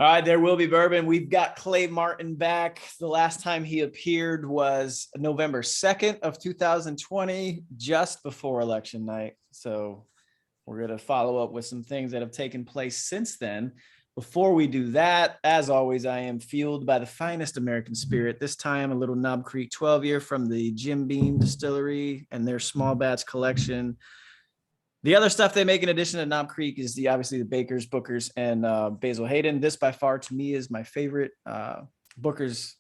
All right, there will be bourbon. We've got Clay Martin back. The last time he appeared was November 2nd of 2020, just before election night. So we're going to follow up with some things that have taken place since then. Before we do that, as always, I am fueled by the finest American spirit. This time, a little Knob Creek 12-year from the Jim Beam Distillery and their small batch collection. The other stuff they make in addition to Knob Creek is obviously the Bakers, Bookers, and Basil Hayden. This by far to me is my favorite. Bookers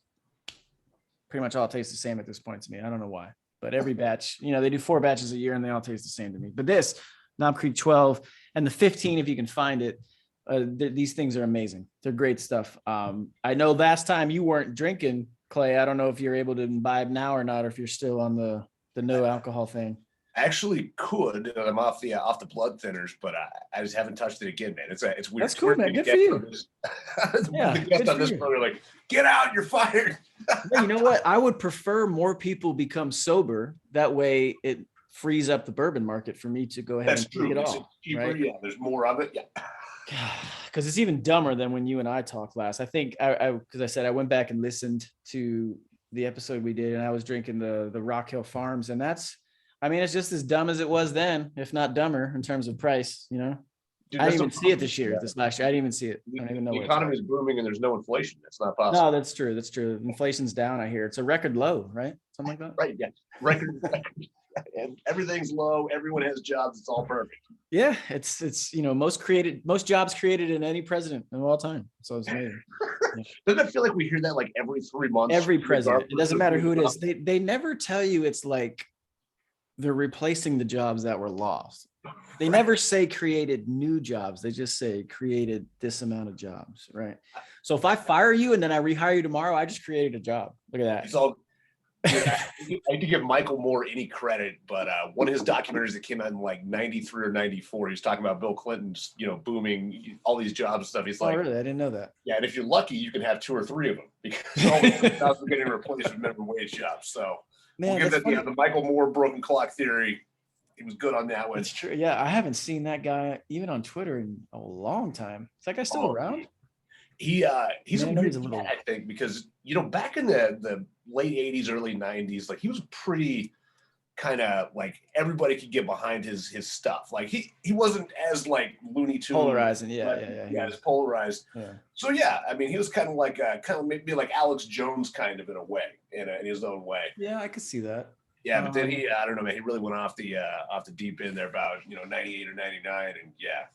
pretty much all taste the same at this point to me. I don't know why, but every batch, they do 4 batches a year and they all taste the same to me. But this Knob Creek 12 and the 15, if you can find it, these things are amazing. They're great stuff. I know last time you weren't drinking, Clay. I don't know if you're able to imbibe now or not, or if you're still on the no alcohol thing. I actually could. I'm off the blood thinners, but I just haven't touched it again, man. It's weird. That's cool, man. Good for you. Yeah, the guest on this program, like, get out, you're fired. You know what? I would prefer more people become sober. That way, it frees up the bourbon market for me to go ahead and drink it all. Cheaper, right? Yeah, there's more of it. Yeah. Because it's even dumber than when you and I talked last. I think because I said I went back and listened to the episode we did, and I was drinking the Rock Hill Farms, and it's just as dumb as it was then, if not dumber in terms of price, Dude, I didn't even see it this last year. I didn't even see it. I don't even know. The economy is booming and there's no inflation. That's not possible. No, that's true. That's true. Inflation's down, I hear. It's a record low, right? Something like that? Right, yeah. Record. And everything's low. Everyone has jobs. It's all perfect. Yeah, it's most jobs created in any president of all time. So it's amazing. Doesn't it feel like we hear that like every 3 months? Every president. It doesn't matter who it is. They never tell you it's like they're replacing the jobs that were lost. They never say created new jobs. They just say created this amount of jobs, right? So if I fire you and then I rehire you tomorrow, I just created a job. Look at that. It's all. Yeah, I need to give Michael Moore any credit, but one of his documentaries that came out in like 93 or 94, he was talking about Bill Clinton's, booming, all these jobs and stuff. He's like, really? I didn't know that. Yeah, and if you're lucky, you can have 2 or 3 of them because all the jobs are getting replaced with minimum wage jobs. So man, we'll give that the Michael Moore broken clock theory. He was good on that one. It's true. Yeah, I haven't seen that guy even on Twitter in a long time. Is that guy still around? He's a weird guy, I think, because back in the late 80s, early 90s, like he was pretty kind of like everybody could get behind his stuff. Like he wasn't as like Looney Tunes polarizing, yeah, as polarized. Yeah. So yeah, I mean, he was kind of maybe like Alex Jones kind of in a way, in his own way. Yeah, I could see that. Yeah, but then I don't know, man, he really went off the deep end there about 98 or 99, and yeah.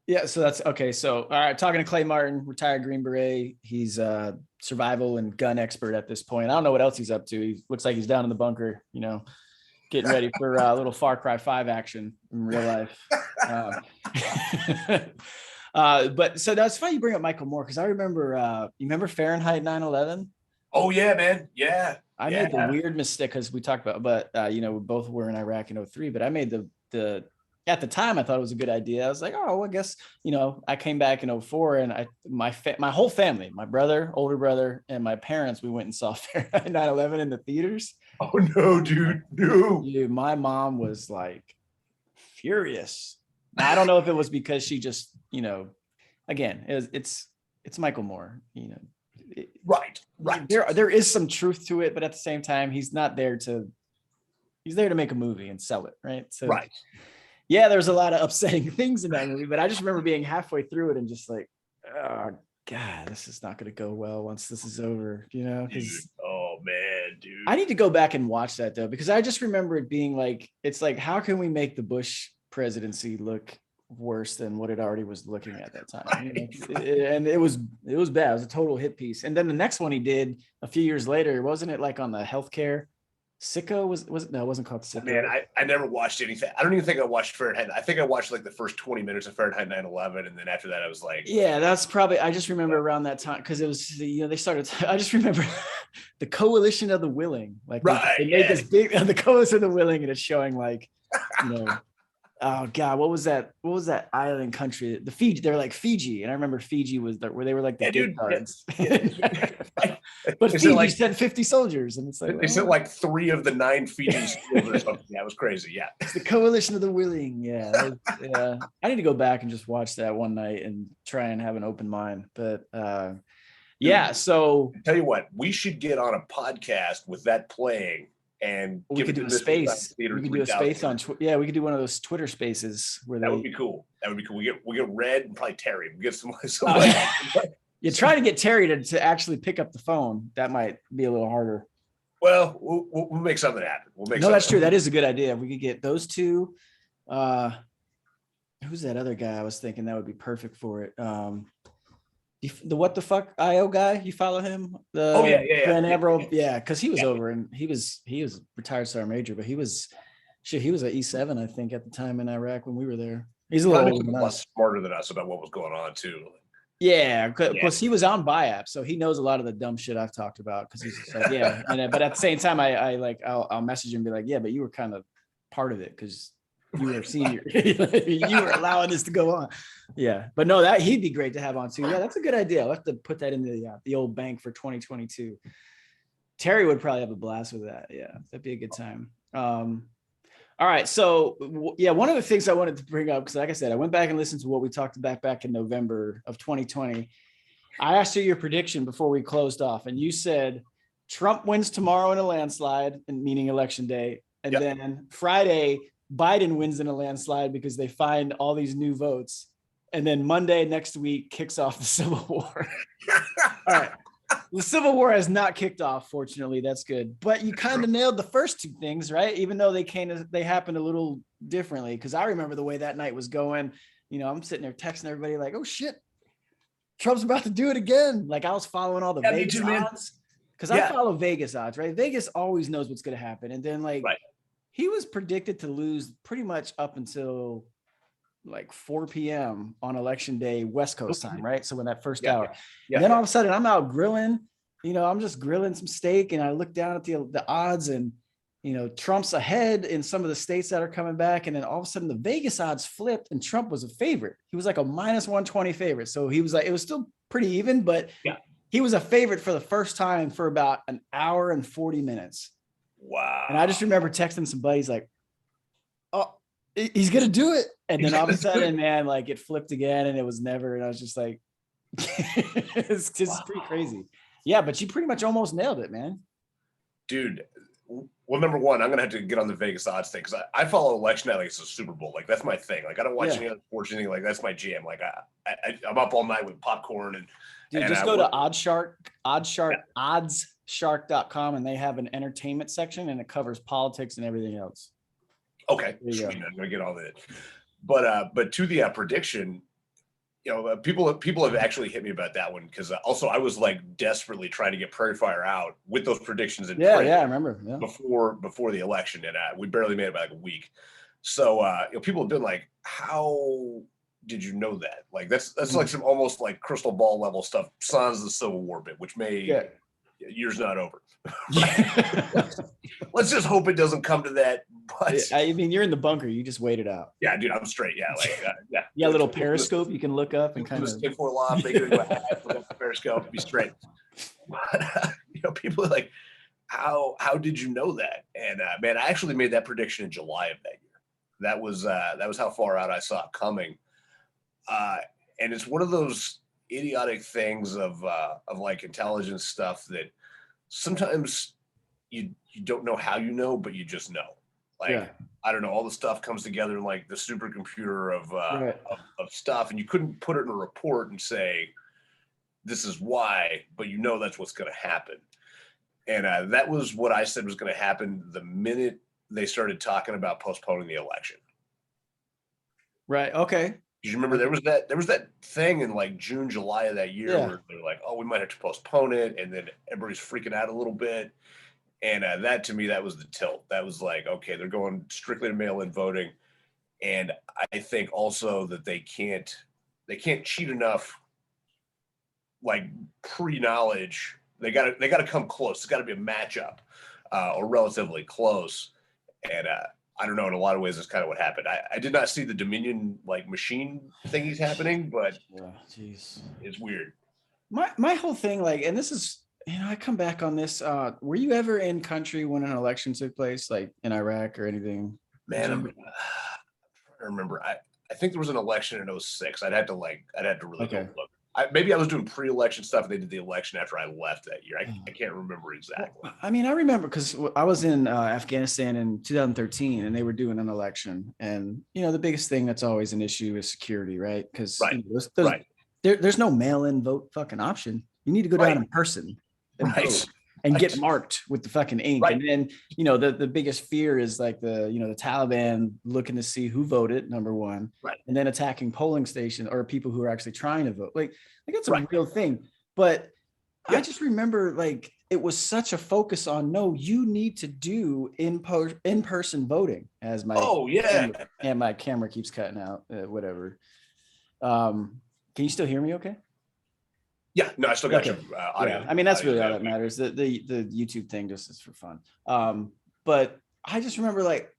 Yeah, so that's okay. So, all right, talking to Clay Martin, retired Green Beret. He's a survival and gun expert at this point. I don't know what else he's up to. He looks like he's down in the bunker, getting ready for a little Far Cry 5 action in real life. But so that's funny you bring up Michael Moore, because I remember, you remember Fahrenheit 9/11? Oh, yeah, man. Yeah. I made the weird mistake, because we talked about, but, we both were in Iraq in 2003, but I made the at the time, I thought it was a good idea. I was like, oh, well, I guess, I came back in 2004 and my whole family, my brother, older brother, and my parents, we went and saw Fahrenheit 9/11 in the theaters. Oh, no, dude. No. Dude, my mom was like furious. I don't know if it was because she just, again, it's Michael Moore, Right. There is some truth to it, but at the same time, he's there to make a movie and sell it. Right. So, right. Yeah, there's a lot of upsetting things in that movie, but I just remember being halfway through it and just like, oh God, this is not going to go well once this is over, Oh man, dude. I need to go back and watch that though, because I just remember it being like, it's like, how can we make the Bush presidency look worse than what it already was looking at that time? And it was bad. It was a total hit piece. And then the next one he did a few years later, wasn't it like on the healthcare? Sicko was it? No, it wasn't called Sicko. Man, I never watched anything. I don't even think I watched Fahrenheit. I think I watched like the first 20 minutes of Fahrenheit 9/11, and then after that, I was like, yeah, that's probably. I just remember around that time because it was they started. I just remember the Coalition of the Willing, like right, they made this big the Coalition of the Willing, and it's showing like Oh God, what was that? What was that island country? The Fiji. They're like Fiji, and I remember Fiji was where they were like the Yeah, good dude. cards. Yeah. But They said Fiji like sent 50 soldiers, and it's like, they said well, like 3 of the 9 Fijian schools or something. Yeah, it was crazy. Yeah. it's the coalition of the willing. Yeah, yeah. I need to go back and just watch that one night and try and have an open mind. But Dude, yeah, so tell you what, we should get on a podcast with that playing and we give could it do to a Mystery space. Science Theater We could do a 3000. space on yeah, we could do one of those Twitter spaces where That would they be cool. That would be cool. We get Red and probably Terry. We get some you try to get Terry to actually pick up the phone. That might be a little harder. well, we'll make something happen. We'll make No, that's true. happen. That is a good idea. If we could get those two. Who's that other guy? I was thinking that would be perfect for it. The what the fuck IO guy? You follow him? Oh yeah, Grand Admiral. Yeah, because he was Yeah. over and he was retired sergeant major, but he was at E7, I think, at the time in Iraq when we were there. He's a little older than us. Smarter than us about what was going on too. Yeah, because he was on BIAP, so he knows a lot of the dumb shit I've talked about. Because he's just like, yeah, but at the same time, I'll message him and be like, yeah, but you were kind of part of it because you were a senior, you were allowing this to go on. Yeah, but no, that he'd be great to have on too. Yeah, that's a good idea. I'll have to put that in the old bank for 2022. Terry would probably have a blast with that. Yeah, that'd be a good time. All right. So yeah, one of the things I wanted to bring up, because like I said, I went back and listened to what we talked about back in November of 2020. I asked you your prediction before we closed off, and you said Trump wins tomorrow in a landslide, meaning election day. And then Friday, Biden wins in a landslide because they find all these new votes. And then Monday next week kicks off the Civil War. All right. The Civil War has not kicked off, fortunately. That's good. But you kind of nailed the first two things, right? Even though they happened a little differently. Because I remember the way that night was going. You know, I'm sitting there texting everybody like, oh shit, Trump's about to do it again. Like I was following all the Vegas odds. Because I follow Vegas odds, right? Vegas always knows what's going to happen. And then he was predicted to lose pretty much up until like 4 p.m. on election day, West Coast time, right? So when that first hour, and then all of a sudden I'm out grilling, I'm just grilling some steak, and I look down at the odds, and Trump's ahead in some of the states that are coming back, and then all of a sudden the Vegas odds flipped, and Trump was a favorite. He was like a minus 120 favorite, so he was like, it was still pretty even, but he was a favorite for the first time for about an hour and 40 minutes. Wow! And I just remember texting some buddies like, "Oh, he's gonna do it," and then all of a sudden, man, like it flipped again, and it was never. And I was just like, "It's just pretty crazy." Yeah, but you pretty much almost nailed it, man. Dude, well, number one, I'm gonna have to get on the Vegas odds thing because I follow election night like it's a Super Bowl. Like that's my thing. Like I don't watch any other sports or anything. Like that's my jam. Like I'm up all night with popcorn and. Dude, just go to oddsshark.com, and they have an entertainment section, and it covers politics and everything else. Okay, sweet. I'm gonna get all that. But to the prediction, people have actually hit me about that one because also I was like desperately trying to get Prairie Fire out with those predictions in print. Yeah, I remember. Yeah. Before the election, and we barely made it by like a week. So people have been like, "How did you know that?" Like that's like some almost like crystal ball level stuff. Sans the Civil War bit, which year's not over. Let's just hope it doesn't come to that. But I mean, you're in the bunker. You just wait it out. Yeah, dude, I'm straight. Yeah, Yeah, a little periscope you can look up and kind of stick for a lot. Make it a periscope. Be straight. But people are like, how did you know that? And man, I actually made that prediction in July of that year. That was how far out I saw it coming. And it's one of those idiotic things of like intelligence stuff that sometimes you don't know how you know, but you just know. Like I don't know, all the stuff comes together in like the supercomputer of stuff, and you couldn't put it in a report and say this is why, but that's what's going to happen. And that was what I said was going to happen the minute they started talking about postponing the election. Right. Okay. You remember there was that thing in like June, July of that year where they're like, oh, we might have to postpone it. And then everybody's freaking out a little bit. And that to me, that was the tilt. That was like, okay, they're going strictly to mail-in voting. And I think also that they can't cheat enough, like pre-knowledge. They got to come close. It's got to be a matchup or relatively close. And I don't know. In a lot of ways, that's kind of what happened. I did not see the Dominion like machine thingies happening, but jeez, it's weird. My whole thing, like, and this is, I come back on this. Were you ever in country when an election took place, like in Iraq or anything? Man, I'm trying to remember. I think there was an election in 06. I'd have to really go look. Maybe I was doing pre-election stuff and they did the election after I left that year. I can't remember exactly. Well, I mean, I remember because I was in Afghanistan in 2013 and they were doing an election. And, the biggest thing that's always an issue is security, right? Because there's no mail-in vote fucking option. You need to go down in person and vote and get marked with the fucking ink. And then, the biggest fear is like the Taliban looking to see who voted, number one, and then attacking polling station or people who are actually trying to vote. Like that's a real thing. But I just remember like it was such a focus on, no, you need to do in-person voting as my camera keeps cutting out, whatever. Can you still hear me okay? Yeah, no, I still got your audio. I mean, that's really all that matters. The YouTube thing just is for fun. But I just remember like,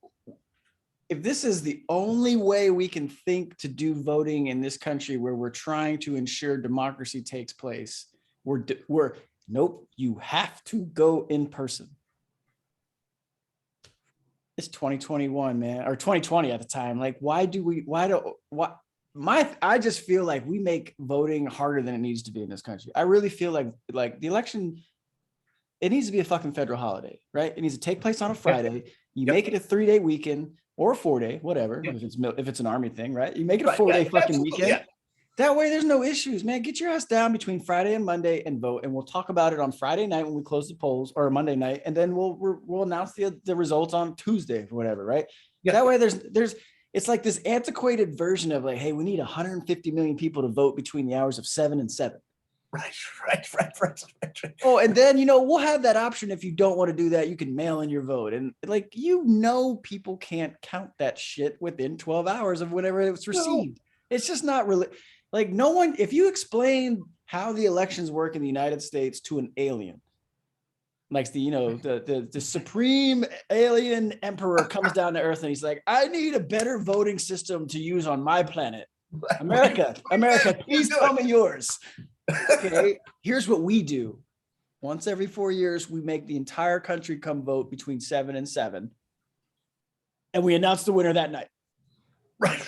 if this is the only way we can think to do voting in this country where we're trying to ensure democracy takes place, we're nope, you have to go in person. It's 2021, man, or 2020 at the time. Like, I just feel like we make voting harder than it needs to be in this country. I really feel like the election, it needs to be a fucking federal holiday, right? It needs to take place on a Friday. You make it a 3-day weekend or a 4-day, whatever. If it's an army thing, right? You make it a 4-day fucking weekend. Yeah. That way there's no issues, man. Get your ass down between Friday and Monday and vote. And we'll talk about it on Friday night when we close the polls, or Monday night. And then we'll announce the results on Tuesday or whatever, right? Yeah. That way there's it's like this antiquated version of like, hey, we need 150 million people to vote between the hours of 7 and 7. Right. Oh, and then, we'll have that option. If you don't want to do that, you can mail in your vote. And like, people can't count that shit within 12 hours of whenever it was received. No. It's just not really like no one, if you explain how the elections work in the United States to an alien, like the supreme alien emperor comes down to Earth and he's like, I need a better voting system to use on my planet. America, please tell me yours. Okay, here's what we do. Once every 4 years, we make the entire country come vote between 7 and 7. And we announce the winner that night. Right.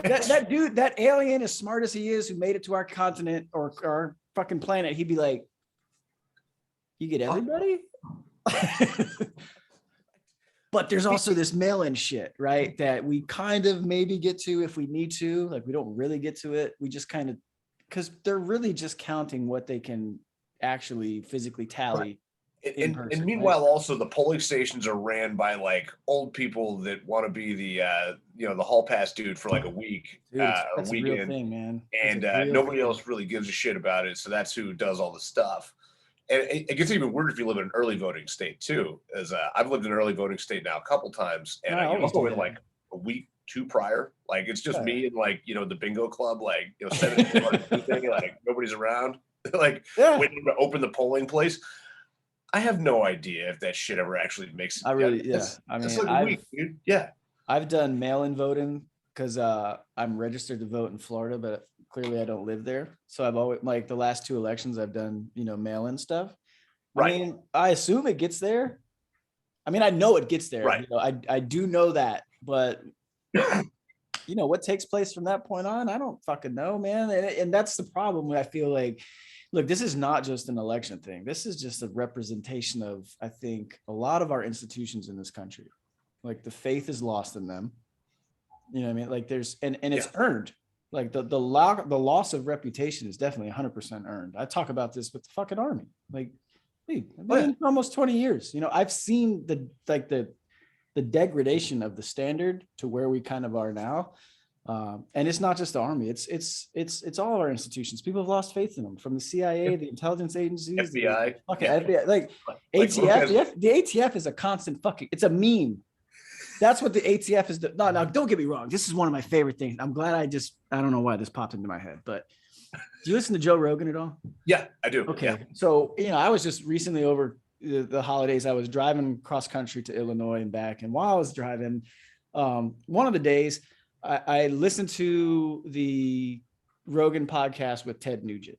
That dude, that alien, as smart as he is, who made it to our continent or our fucking planet, he'd be like, you get everybody? But there's also this mail-in shit, right? That we kind of maybe get to if we need to. Like, we don't really get to it. We just kind of, because they're really just counting what they can actually physically tally. And meanwhile, also the polling stations are ran by like old people that want to be the hall pass dude for like a week, a weekend, real thing, man. And nobody else really gives a shit about it. So that's who does all the stuff. And it gets even weird if you live in an early voting state too. As I've lived in an early voting state now a couple times, and I always go in like a week, 2 prior. Like it's just me and like the bingo club, like 7 thing, like nobody's around, like waiting to open the polling place. I have no idea if that shit ever actually makes it. I mean, it's like a week, dude. Yeah. I've done mail-in voting because I'm registered to vote in Florida, but clearly I don't live there. So I've always, like the last 2 elections, I've done, mail-in stuff. Right. I mean, I assume it gets there. I mean, I know it gets there. Right. I do know that, but what takes place from that point on, I don't fucking know, man. And that's the problem where I feel like, look, this is not just an election thing. This is just a representation of, I think, a lot of our institutions in this country. Like the faith is lost in them. You know what I mean? Like there's, and it's earned. Like the loss of reputation is definitely 100% earned. I talk about this with the fucking army. Like, dude, I've been in for almost 20 years. I've seen the degradation of the standard to where we kind of are now. And it's not just the army. It's all of our institutions. People have lost faith in them, from the CIA, the intelligence agencies, FBI, FBI, like ATF. The ATF is a constant fucking. It's a meme. That's what the ATF is. No, don't get me wrong. This is one of my favorite things. I'm glad I don't know why this popped into my head, but do you listen to Joe Rogan at all? Yeah, I do. Okay. Yeah. So, I was just recently over the holidays, I was driving cross country to Illinois and back. And while I was driving, One of the days I listened to the Rogan podcast with Ted Nugent.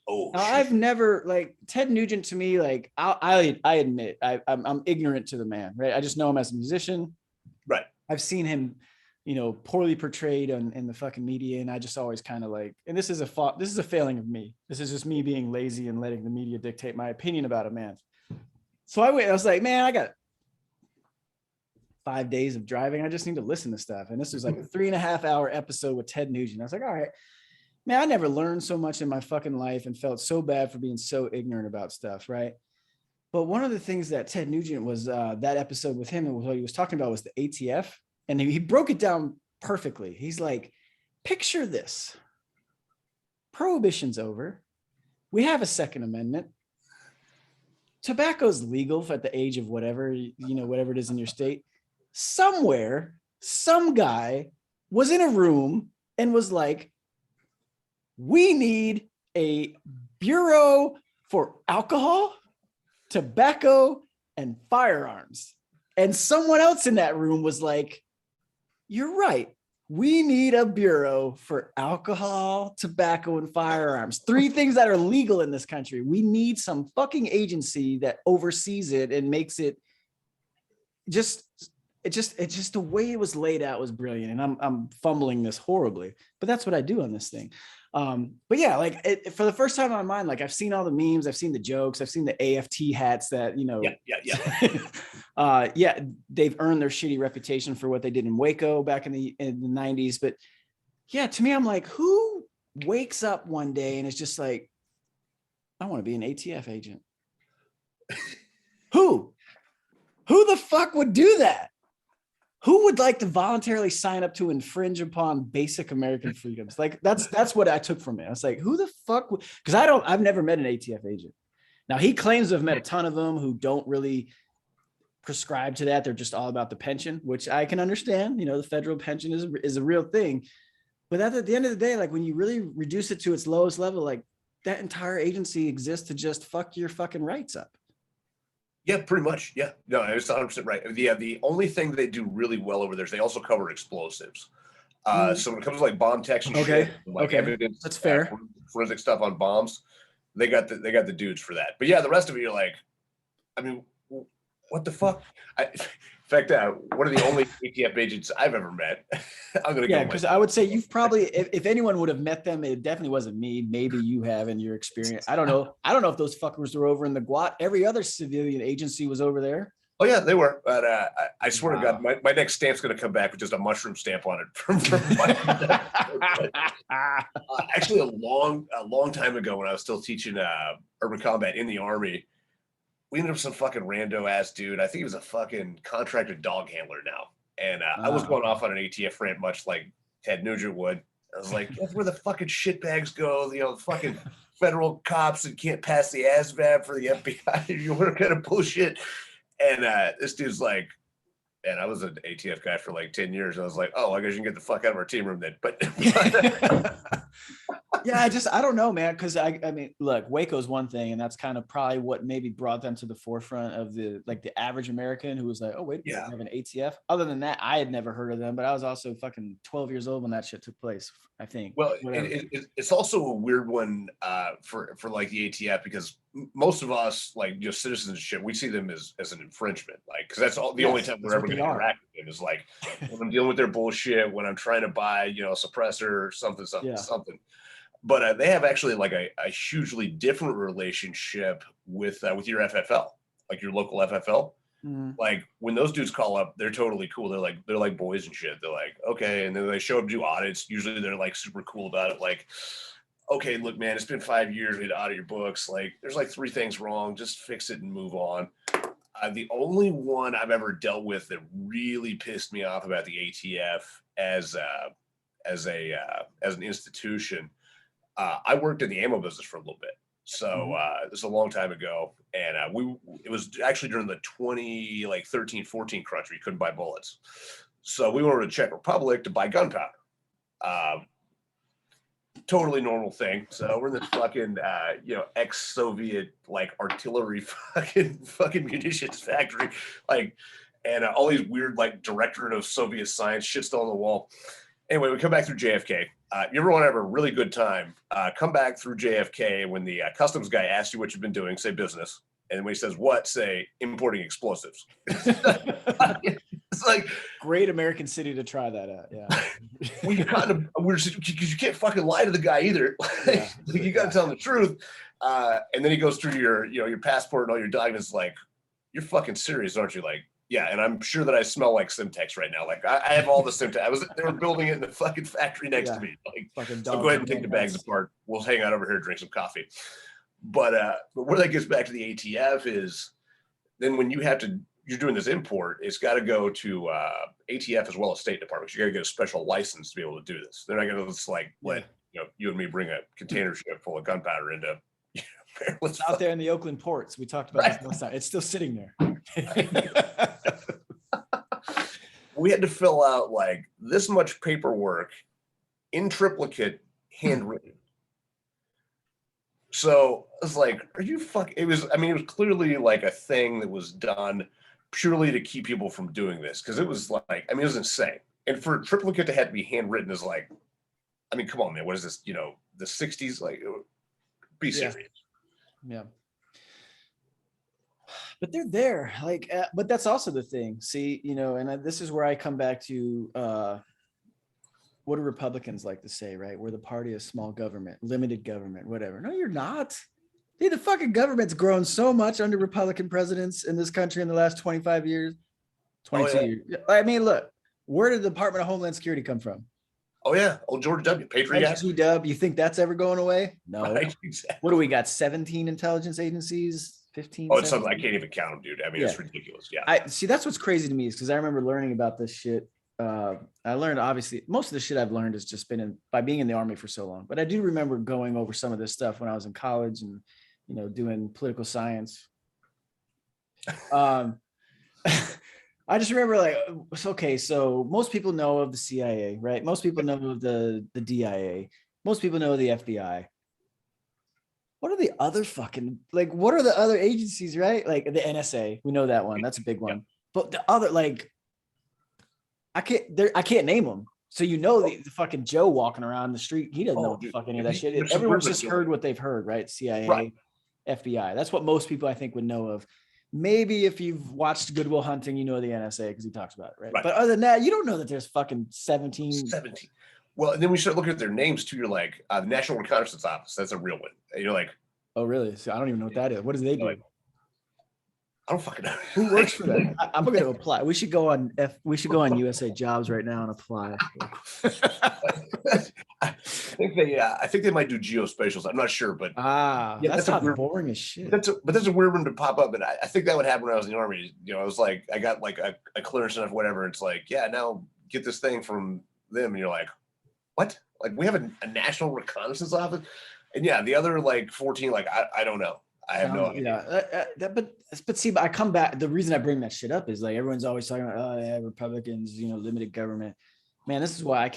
Oh, now, I've never like Ted Nugent to me, like I admit I'm ignorant to the man, right? I just know him as a musician. Right. I've seen him, poorly portrayed in the fucking media. And I just always kind of like, and this is a failing of me. This is just me being lazy and letting the media dictate my opinion about a man. So I was like, man, I got 5 days of driving. I just need to listen to stuff. And this was like a 3.5 hour episode with Ted Nugent. I was like, all right, man, I never learned so much in my fucking life and felt so bad for being so ignorant about stuff. Right. But one of the things that Ted Nugent was that episode with him and what he was talking about was the ATF. And he broke it down perfectly. He's like, picture this. Prohibition's over. We have a Second Amendment. Tobacco's legal at the age of whatever, whatever it is in your state. Somewhere, some guy was in a room and was like, we need a bureau for alcohol, tobacco, and firearms. And someone else in that room was like, you're right. We need a bureau for alcohol, tobacco, and firearms. 3 things that are legal in this country. We need some fucking agency that oversees it and makes it just the way it was laid out was brilliant. And I'm fumbling this horribly, but that's what I do on this thing. But yeah, like for the first time in my mind, like I've seen all the memes, I've seen the jokes, I've seen the AFT hats that, yeah, they've earned their shitty reputation for what they did in Waco back in the 90s. But yeah, to me, I'm like, who wakes up one day and is just like, I want to be an ATF agent? Who the fuck would do that? Who would like to voluntarily sign up to infringe upon basic American freedoms? Like that's what I took from it. I was like, who the fuck would, because I've never met an ATF agent. Now he claims to have met a ton of them who don't really prescribe to that. They're just all about the pension, which I can understand. The federal pension is a real thing. But at the end of the day, like when you really reduce it to its lowest level, like that entire agency exists to just fuck your fucking rights up. Yeah, pretty much. Yeah, no, it's 100% right. Yeah, the only thing they do really well over there is they also cover explosives. So when it comes to like bomb detection, shit, like evidence, that's fair. Forensic stuff on bombs, they got the dudes for that. But yeah, the rest of it, you're like, I mean, what the fuck? In fact, one of the only ATF agents I've ever met. I'm gonna go. Because I would say you've probably, if anyone would have met them, it definitely wasn't me. Maybe you have in your experience. I don't know. I don't know if those fuckers were over in the Guat. Every other civilian agency was over there. Oh yeah, they were. But I swear to God, my next stamp's gonna come back with just a mushroom stamp on it. Actually, a long time ago when I was still teaching urban combat in the Army. We ended up with some fucking rando ass dude. I think he was a fucking contracted dog handler now. And I was going off on an ATF rant, much like Ted Nugent would. I was like, that's where the fucking shitbags go. The fucking federal cops that can't pass the ASVAB for the FBI. You want kind of bullshit. And this dude's like, and I was an ATF guy for like 10 years. I was like, oh, I guess you can get the fuck out of our team room then. But yeah, I don't know, man. Cause I mean, look, Waco's one thing, and that's kind of probably what maybe brought them to the forefront of the average American who was like, oh, wait, we have an ATF. Other than that, I had never heard of them, but I was also fucking 12 years old when that shit took place, I think. Well, it's also a weird one for like the ATF, because most of us, like just citizenship, we see them as an infringement, like, because that's the only time we're ever going to interact with them is like when I'm dealing with their bullshit, when I'm trying to buy, a suppressor or something. But they have actually like a hugely different relationship with your FFL, like your local FFL. Mm. Like when those dudes call up, they're totally cool. They're like boys and shit. They're like, okay, and then they show up to do audits. Usually they're like super cool about it. Like, okay, look, man, it's been 5 years. We had to audit your books. Like, there's like 3 things wrong. Just fix it and move on. The only one I've ever dealt with that really pissed me off about the ATF as an institution. I worked in the ammo business for a little bit. So this is a long time ago. And it was actually during the 2013-14 crunch where you couldn't buy bullets. So we went over to Czech Republic to buy gunpowder. Totally normal thing. So we're in this fucking ex-Soviet like artillery fucking munitions factory. Like, and all these weird like directorate of Soviet science shit still on the wall. Anyway, we come back through JFK. You ever want to have a really good time? Come back through JFK when the customs guy asks you what you've been doing, say business. And when he says what, say importing explosives. It's like great American city to try that at. Yeah. We're because you can't fucking lie to the guy either. Yeah. You got to tell him the truth. And then he goes through your passport and all your documents. Like, you're fucking serious, aren't you? Like, yeah. And I'm sure that I smell like Simtex right now. Like, I have all the Simtex. They were building it in the fucking factory next to me. Like, so go ahead and take the bags apart. We'll hang out over here and drink some coffee. But where that gets back to the ATF is then when you're doing this import, it's got to go to ATF as well as State Department. You got to get a special license to be able to do this. They're not going to just like let you and me bring a container ship full of gunpowder into it's out there in the Oakland ports. We talked about this last time. It's still sitting there. We had to fill out like this much paperwork in triplicate, handwritten. So I was like, are you fucking, it was clearly like a thing that was done purely to keep people from doing this. Cause it was like, it was insane. And for a triplicate to have to be handwritten is like, come on, man, what is this? The 60s, like be serious. Yeah. But they're there, like, but that's also the thing. See, and this is where I come back to, what do Republicans like to say, right? We're the party of small government, limited government, whatever. No, you're not. Dude, the fucking government's grown so much under Republican presidents in this country in the last 25 years, 22 years. Look, where did the Department of Homeland Security come from? Oh, yeah. Old George W. Patriot. G-Dub. You think that's ever going away? No. Right, exactly. What do we got? 17 intelligence agencies? 15? Oh, it's something I can't even count them, dude. It's ridiculous. Yeah. See, that's what's crazy to me is because I remember learning about this shit. I learned, obviously, most of the shit I've learned has just been by being in the Army for so long. But I do remember going over some of this stuff when I was in college and, doing political science. I just remember like, okay, so most people know of the CIA, right? Most people know of the DIA. Most people know of the FBI. What are the other what are the other agencies, right? Like the NSA, we know that one. That's a big one. But the other, like, I can't name them. So the fucking Joe walking around the street, he doesn't know what the fuck any of that shit is. Everyone's just heard what they've heard, right? CIA, right. FBI. That's what most people I think would know of. Maybe if you've watched Good Will Hunting, you know the NSA because he talks about it, right? But other than that, you don't know that there's fucking 17. Well, and then we start looking at their names too. You're like, the National Reconnaissance Office. That's a real one. And you're like, oh, really? So I don't even know what that is. What do they do? Like, I don't fucking know. Who works for them? I'm going to apply. We should go on USA Jobs right now and apply. I think they might do geospatials. I'm not sure, but that's not boring as shit. That's a weird one to pop up, and I think that would happen when I was in the Army. I was like, I got like a clearance enough, whatever. It's like, now get this thing from them, and you're like, what? Like we have a National Reconnaissance Office, and the other like 14, like I don't know. I have no idea. But see, I come back. The reason I bring that shit up is like everyone's always talking about, Republicans, limited government. Man, this is why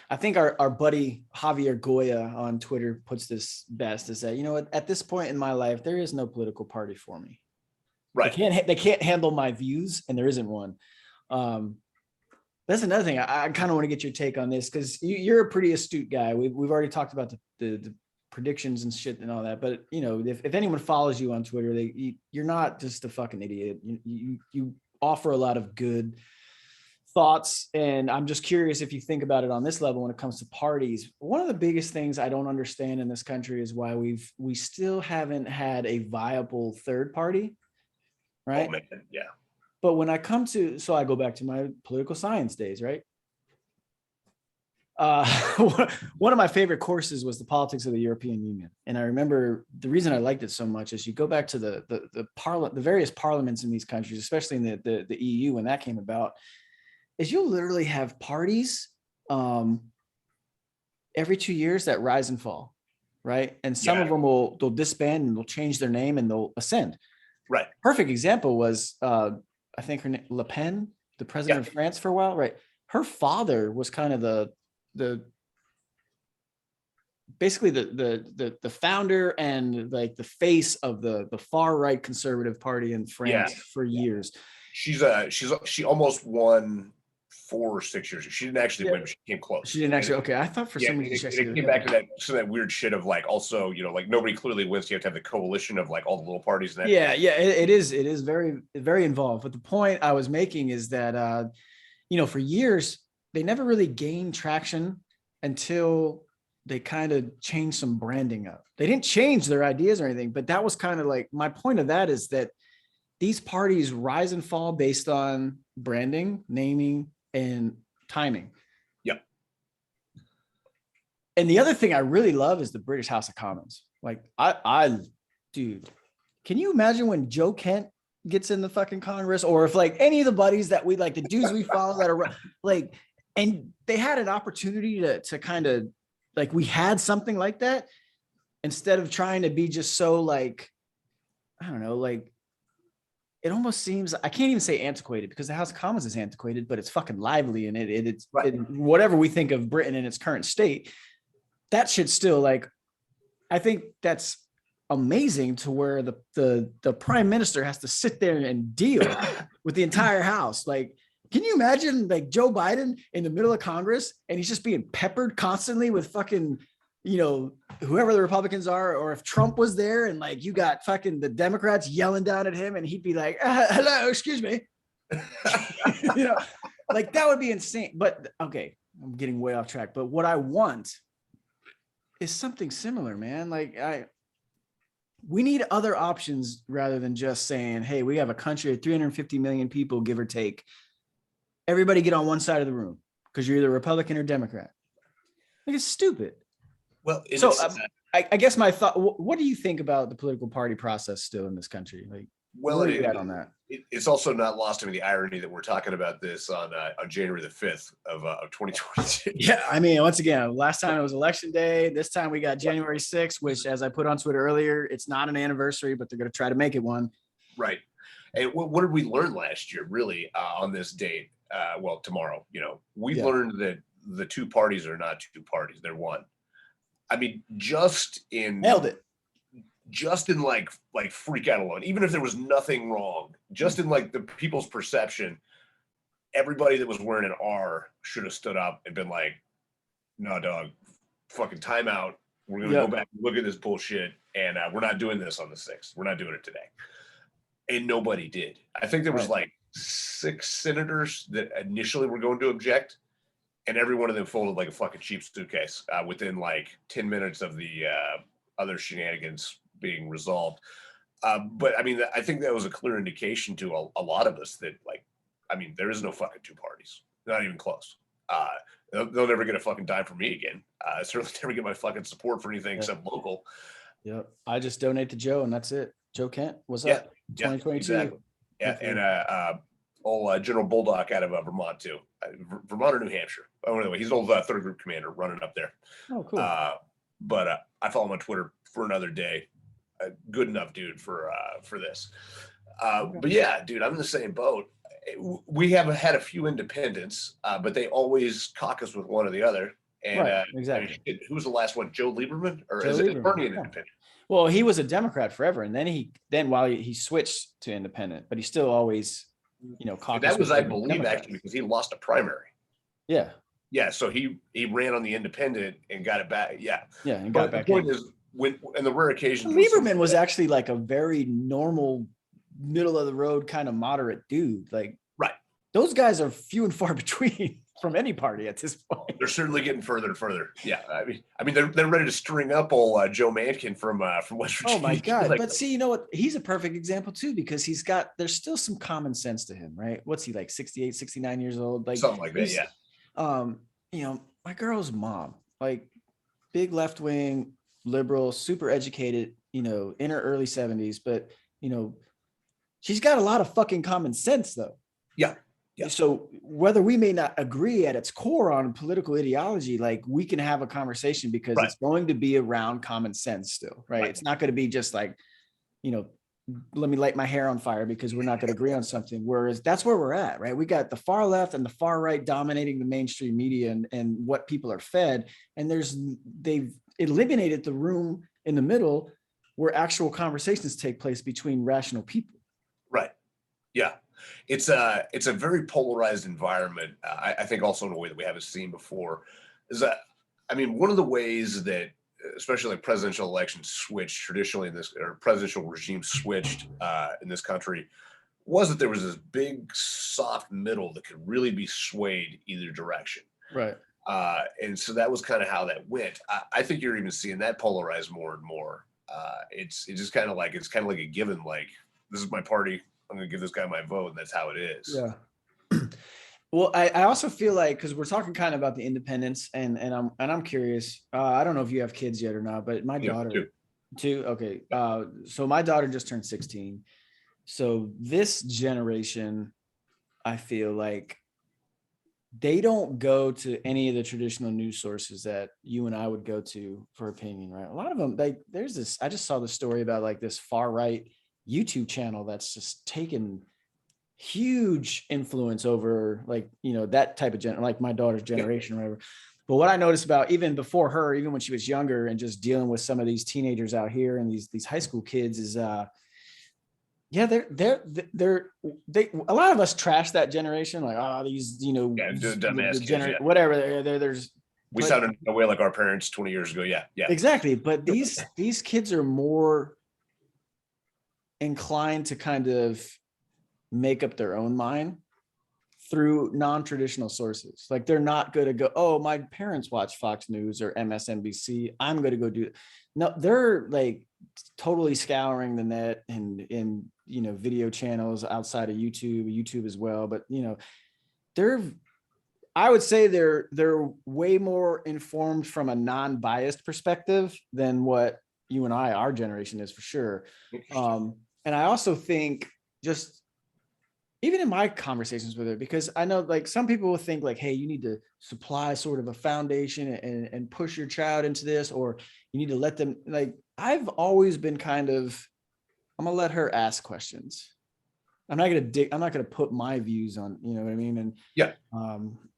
I think our buddy Javier Goya on Twitter puts this best: is that at this point in my life, there is no political party for me. Right? They can't handle my views, and there isn't one. That's another thing. I kind of want to get your take on this because you're a pretty astute guy. We've already talked about the predictions and shit and all that, but if anyone follows you on Twitter, you're not just a fucking idiot. You offer a lot of good thoughts, and I'm just curious if you think about it on this level when it comes to parties. One of the biggest things I don't understand in this country is why we still haven't had a viable third party, right? Oh, man. Yeah. But when I come to, so I go back to my political science days, right? One of my favorite courses was the politics of the European Union. And I remember the reason I liked it so much is you go back to the various parliaments in these countries, especially in the EU when that came about, is you'll literally have parties every 2 years that rise and fall, right? And some of them they'll disband and they'll change their name and they'll ascend. Right. Perfect example was I think her name Le Pen, the president of France for a while, right? Her father was kind of the basically the founder and like the face of the far right conservative party in France for years. She almost won 4 or 6 years. She didn't actually win, but she came close. She didn't actually. Okay, I thought for some reason it came back to that weird shit of like, also, you know, like nobody clearly wins. You have to have the coalition of like all the little parties. And that. It is very, very involved. But the point I was making is that you know, for years they never really gained traction until they kind of changed some branding up. They didn't change their ideas or anything, but that was kind of like my point of that is that these parties rise and fall based on branding, naming, and timing. Yep. And the other thing I really love is the British House of Commons. Like dude, can you imagine when Joe Kent gets in the fucking Congress, or if like any of the buddies that we like, the dudes we follow that are like, and they had an opportunity to kind of like, we had something like that instead of trying to be just so like, I don't know, like, it almost seems, I can't even say antiquated because the House of Commons is antiquated, but it's fucking lively and it's right. Whatever we think of Britain in its current state, that should still like, I think that's amazing to where the prime minister has to sit there and deal with the entire house. Like, can you imagine like Joe Biden in the middle of Congress and he's just being peppered constantly with fucking, you know, whoever the Republicans are, or if Trump was there and like you got fucking the Democrats yelling down at him and he'd be like, hello, excuse me. You know, like that would be insane. But okay, I'm getting way off track. But what I want is something similar, man. Like we need other options rather than just saying, hey, we have a country of 350 million people, give or take. Everybody get on one side of the room because you're either Republican or Democrat. Like it's stupid. Well, so I guess my thought, what do you think about the political party process still in this country? Like, well, where are you at on that? It's also not lost to me the irony that we're talking about this on January the 5th of 2022. Yeah, I mean, once again, last time it was election day. This time we got January 6th, which, as I put on Twitter earlier, it's not an anniversary, but they're going to try to make it one. Right. And what did we learn last year, really, on this date? Well, tomorrow, you know, we learned that the two parties are not two parties; they're one. I mean, nailed it. Just in like freak out alone, even if there was nothing wrong, just in like the people's perception, everybody that was wearing an R should have stood up and been like, no, dog, fucking timeout. We're going to go back and look at this bullshit. And we're not doing this on the 6th. We're not doing it today. And nobody did. I think there was like 6 senators that initially were going to object. And every one of them folded like a fucking cheap suitcase within like 10 minutes of the other shenanigans being resolved. But I mean, I think that was a clear indication to a lot of us that, like, I mean, there is no fucking two parties, not even close. They'll never get a fucking dime from me again. I certainly never get my fucking support for anything except local. Yep. I just donate to Joe and that's it. Joe Kent, what's up? 2022. Exactly. Yeah. And old General Bulldog out of Vermont too. Vermont or New Hampshire. Oh, anyway, he's an old 3rd Group commander running up there. Oh, cool. But I follow him on Twitter for another day. Good enough dude for this. But yeah, dude, I'm in the same boat. We have had a few independents, but they always caucus with one or the other. And exactly. I mean, who was the last one? Joe Lieberman, or Joe is Lieberman. It Bernie an independent? Well, he was a Democrat forever, and then while he switched to independent, but he still always, you know, caucused. That was, I believe, Democrats. actually, because he lost a primary. Yeah. Yeah. So he ran on the independent and got it back. Yeah. Yeah, and got it back. The point is, and the rare occasions, Lieberman was actually like a very normal, middle of the road kind of moderate dude. Like, right. Those guys are few and far between from any party at this point. They're certainly getting further and further. Yeah, I mean, they're ready to string up old Joe Manchin from West Virginia. Oh my God! Like, but see, you know what? He's a perfect example too because there's still some common sense to him, right? What's he like? 68, 69 years old, like something like that. Yeah. You know, my girl's mom, like big left wing, liberal, super educated. You know, in her early 70s, but you know, she's got a lot of fucking common sense though. Yeah. Yeah. So whether we may not agree at its core on political ideology, like we can have a conversation because it's going to be around common sense still, right? It's not going to be just like, you know, let me light my hair on fire because we're not going to agree on something. Whereas that's where we're at, right? We got the far left and the far right dominating the mainstream media and what people are fed. And eliminated the room in the middle where actual conversations take place between rational people. Right. Yeah. It's a very polarized environment. I think also in a way that we haven't seen before is that, I mean, one of the ways that especially like presidential elections switched traditionally in this, or presidential regime switched in this country, was that there was this big soft middle that could really be swayed either direction. Right. And so that was kind of how that went. I think you're even seeing that polarize more and more. It's just kind of like a given. Like, this is my party. I'm going to give this guy my vote, and that's how it is. Yeah. Well, I also feel like, because we're talking kind of about the independence, and I'm curious. I don't know if you have kids yet or not, but my daughter, too. Okay. So my daughter just turned 16. So this generation, I feel like they don't go to any of the traditional news sources that you and I would go to for opinion, right? A lot of them, there's this, I just saw the story about like this far right YouTube channel that's just taken huge influence over, like, you know, that type of like my daughter's generation or whatever. But what I noticed about even before her, even when she was younger and just dealing with some of these teenagers out here and these high school kids is, yeah, they're a lot of us trash that generation, like, oh, these, you know, dumbass kids, whatever. There's we sounded in a way like our parents 20 years ago. Yeah, exactly. But these kids are more inclined to kind of make up their own mind through non-traditional sources. Like, they're not going to go, oh, my parents watch Fox News or MSNBC, I'm going to go do it. No, they're like totally scouring the net and you know, video channels outside of YouTube as well. But, you know, I would say they're way more informed from a non-biased perspective than what you and our generation is, for sure. And I also think, just even in my conversations with her, because I know like some people will think like, hey, you need to supply sort of a foundation and push your child into this, or you need to let them, like, I've always been kind of, I'm gonna let her ask questions. I'm not gonna put my views on, you know what I mean? And yeah.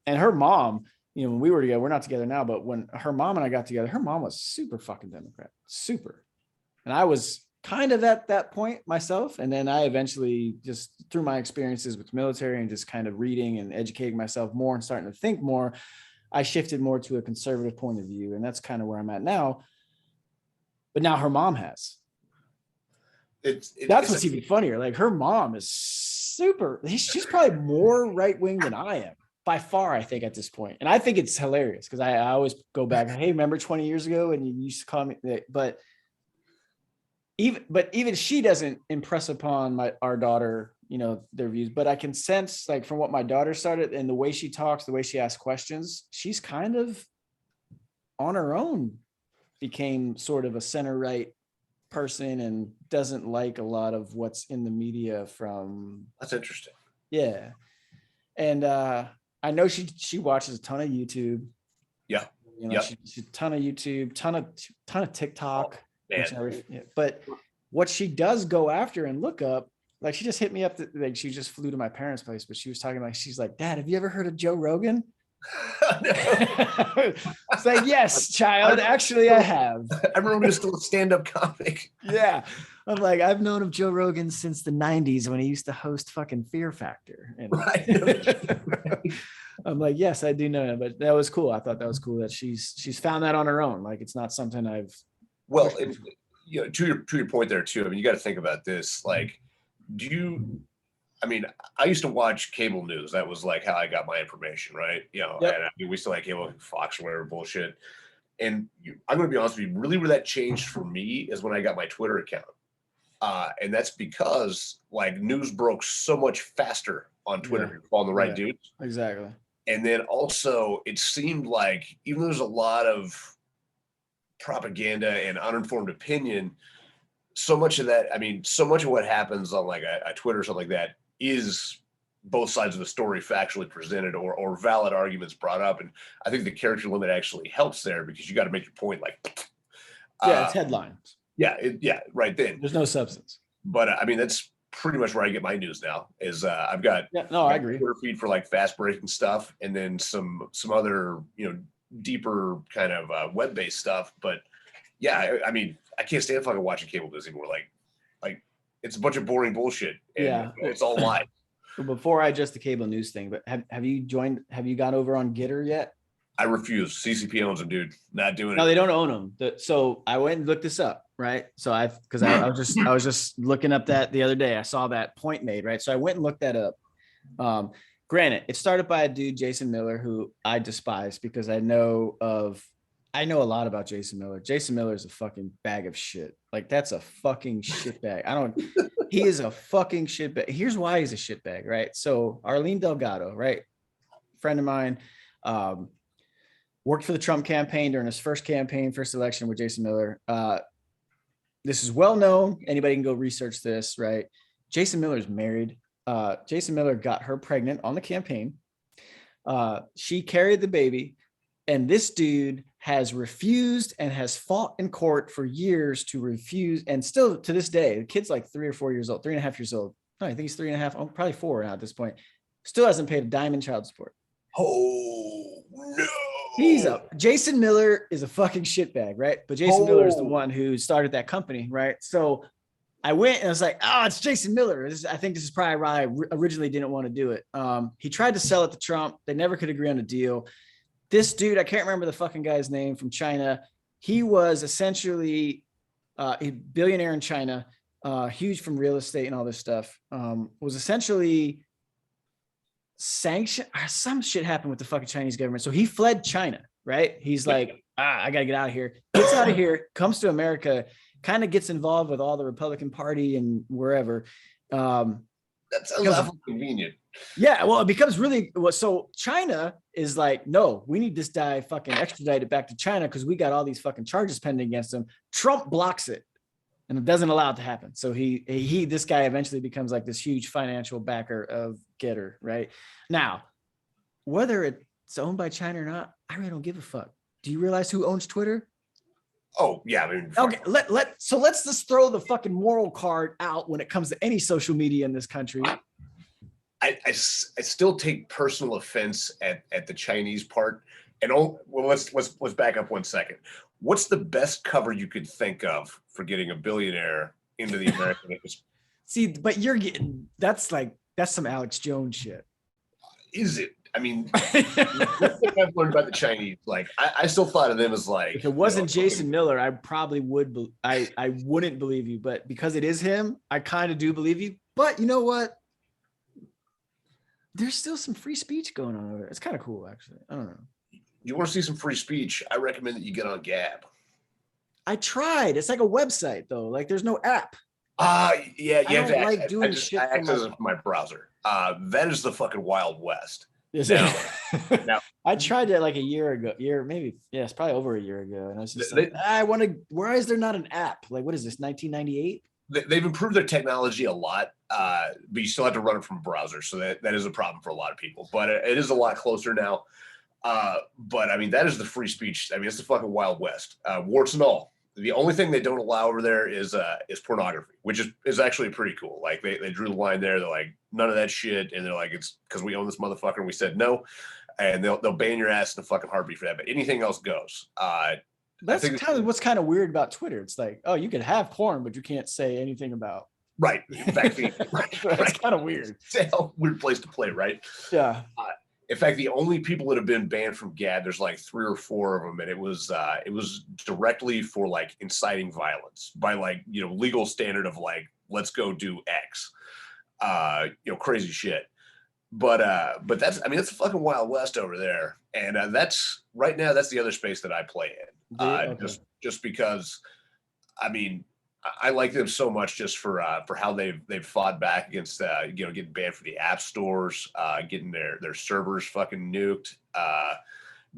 And her mom, you know, when we were together, we're not together now, but when her mom and I got together, her mom was super fucking Democrat, super. And I was kind of at that point myself. And then I eventually, just through my experiences with military and just kind of reading and educating myself more and starting to think more, I shifted more to a conservative point of view. And that's kind of where I'm at now. But now her mom has. That's what's even funnier. Like, her mom is super, she's probably more right-wing than I am by far, I think, at this point. And I think it's hilarious because I always go back, hey, remember 20 years ago and you used to call me, but even she doesn't impress upon our daughter, you know, their views. But I can sense, like, from what my daughter started and the way she talks, the way she asks questions, she's kind of on her own became sort of a center right person and doesn't like a lot of what's in the media from. That's interesting. Yeah. And I know she watches a ton of YouTube. Yeah. You know, she's a ton of YouTube, ton of TikTok. But what she does go after and look up, like, she just hit me up, like, she just flew to my parents' place, but she was talking, like, she's like, Dad, have you ever heard of Joe Rogan? It's like, yes, child, actually I have. I remember he was still a stand-up comic. Yeah. I'm like, I've known of Joe Rogan since the 90s when he used to host fucking Fear Factor. And right. I'm like, yes, I do know him. But that was cool. I thought that was cool that she's found that on her own. Like, it's not something I've. Well, you know, to your point there too. I mean, you got to think about this. Like, I mean, I used to watch cable news. That was like how I got my information, right? You know, and I mean, we still had cable, Fox or whatever bullshit. And I'm going to be honest with you, really where that changed for me is when I got my Twitter account. And that's because, like, news broke so much faster on Twitter. You're following the right dudes. Exactly. And then also it seemed like, even though there's a lot of propaganda and uninformed opinion, so much of that, I mean, so much of what happens on like a Twitter or something like that is both sides of the story factually presented or valid arguments brought up. And I think the character limit actually helps there because you got to make your point, like, it's headlines. Yeah, right then. There's no substance. But I mean, that's pretty much where I get my news now. Is I've got I agree. Twitter feed for like fast breaking stuff, and then some other, you know, deeper kind of web based stuff. But Yeah, I mean, I can't stand fucking watching cable news anymore. Like it's a bunch of boring bullshit, and Yeah. it's all live. Before I adjust the cable news thing, but have you got over on Getter yet? I refuse. CCP owns them, dude. Not doing it. No, they don't own them. So I went and looked this up, right? So I was just looking up that the other day. I saw that point made, right? So I went and looked that up. Granted, it started by a dude, Jason Miller, who I despise because I know a lot about Jason Miller. Jason Miller is a fucking bag of shit. Like that's a fucking shit bag. He is a fucking shit bag. Here's why he's a shit bag, right? So Arlene Delgado, right? Friend of mine, worked for the Trump campaign during his first election with Jason Miller. This is well known. Anybody can go research this, right? Jason Miller is married. Jason Miller got her pregnant on the campaign. She carried the baby, and this dude has refused and has fought in court for years to refuse. And still to this day, the kid's like 3 or 4 years old, 3.5 years old. No, I think he's 3.5, probably 4 now at this point. Still hasn't paid a dime in child support. Oh no. Jason Miller is a fucking shitbag, right? But Jason Miller is the one who started that company, right? So I went and I was like, oh, it's Jason Miller. I think this is probably why I originally didn't want to do it. He tried to sell it to Trump. They never could agree on a deal. This dude, I can't remember the fucking guy's name, from China. He was essentially a billionaire in China, huge from real estate and all this stuff. Was essentially sanctioned. Some shit happened with the fucking Chinese government. So he fled China, right? He's like, I got to get out of here. Gets out of here, comes to America, kind of gets involved with all the Republican Party and wherever. That's awful convenient. Yeah, well, it becomes really so. China is like, no, we need this guy fucking extradited back to China because we got all these fucking charges pending against him. Trump blocks it and it doesn't allow it to happen. So this guy eventually becomes like this huge financial backer of Getter, right? Now, whether it's owned by China or not, I really don't give a fuck. Do you realize who owns Twitter? Oh yeah, I mean, okay. Let's just throw the fucking moral card out when it comes to any social media in this country. I still take personal offense at the Chinese part. And let's back up 1 second. What's the best cover you could think of for getting a billionaire into the American industry? See, but that's some Alex Jones shit. Is it? I mean, one thing I've learned about the Chinese, like I still thought of them as like, if it wasn't Jason Miller, I probably would. I wouldn't believe you, but because it is him, I kind of do believe you. But you know what? There's still some free speech going on over there. It's kind of cool, actually. I don't know. You want to see some free speech? I recommend that you get on Gab. I tried. It's like a website, though. Like, there's no app. Yeah, you have to like doing shit. I access it from my browser. That is the fucking Wild West. Now, I tried it like a year ago. It's probably over a year ago. And I was just why is there not an app? Like, what is this, 1998? They've improved their technology a lot, but you still have to run it from a browser. So that is a problem for a lot of people, but it is a lot closer now. But I mean, that is the free speech. I mean, it's the fucking Wild West, warts and all. The only thing they don't allow over there is pornography, which is actually pretty cool. Like they drew the line there. They're like, none of that shit. And they're like, it's because we own this motherfucker. And we said no. And they'll ban your ass in a fucking heartbeat for that. But anything else goes. That's kind of what's kind of weird about Twitter. It's like, oh, you can have porn, but you can't say anything about. Right. In fact, it's kind of weird. It's a weird place to play, right? Yeah. In fact, the only people that have been banned from Gab, there's like 3 or 4 of them, and it was directly for like inciting violence by like, you know, legal standard of like, let's go do X, crazy shit. But that's the fucking Wild West over there, and that's right now. That's the other space that I play in, okay. just because, I mean, I like them so much just for how they've fought back against getting banned for the app stores, getting their servers fucking nuked,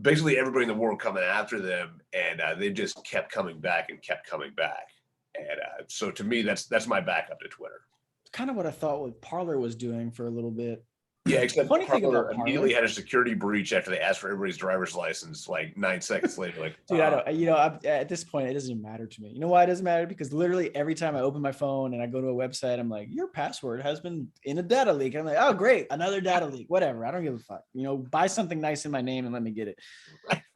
basically everybody in the world coming after them, and they've just kept coming back and kept coming back, and so to me that's my backup to Twitter. It's kind of what I thought what Parler was doing for a little bit. Yeah, except Parler immediately had a security breach after they asked for everybody's driver's license like 9 seconds later. Like, dude, I don't. At this point, it doesn't even matter to me. You know why it doesn't matter? Because literally every time I open my phone and I go to a website, I'm like, your password has been in a data leak. I'm like, oh great, another data leak. Whatever. I don't give a fuck. Buy something nice in my name and let me get it.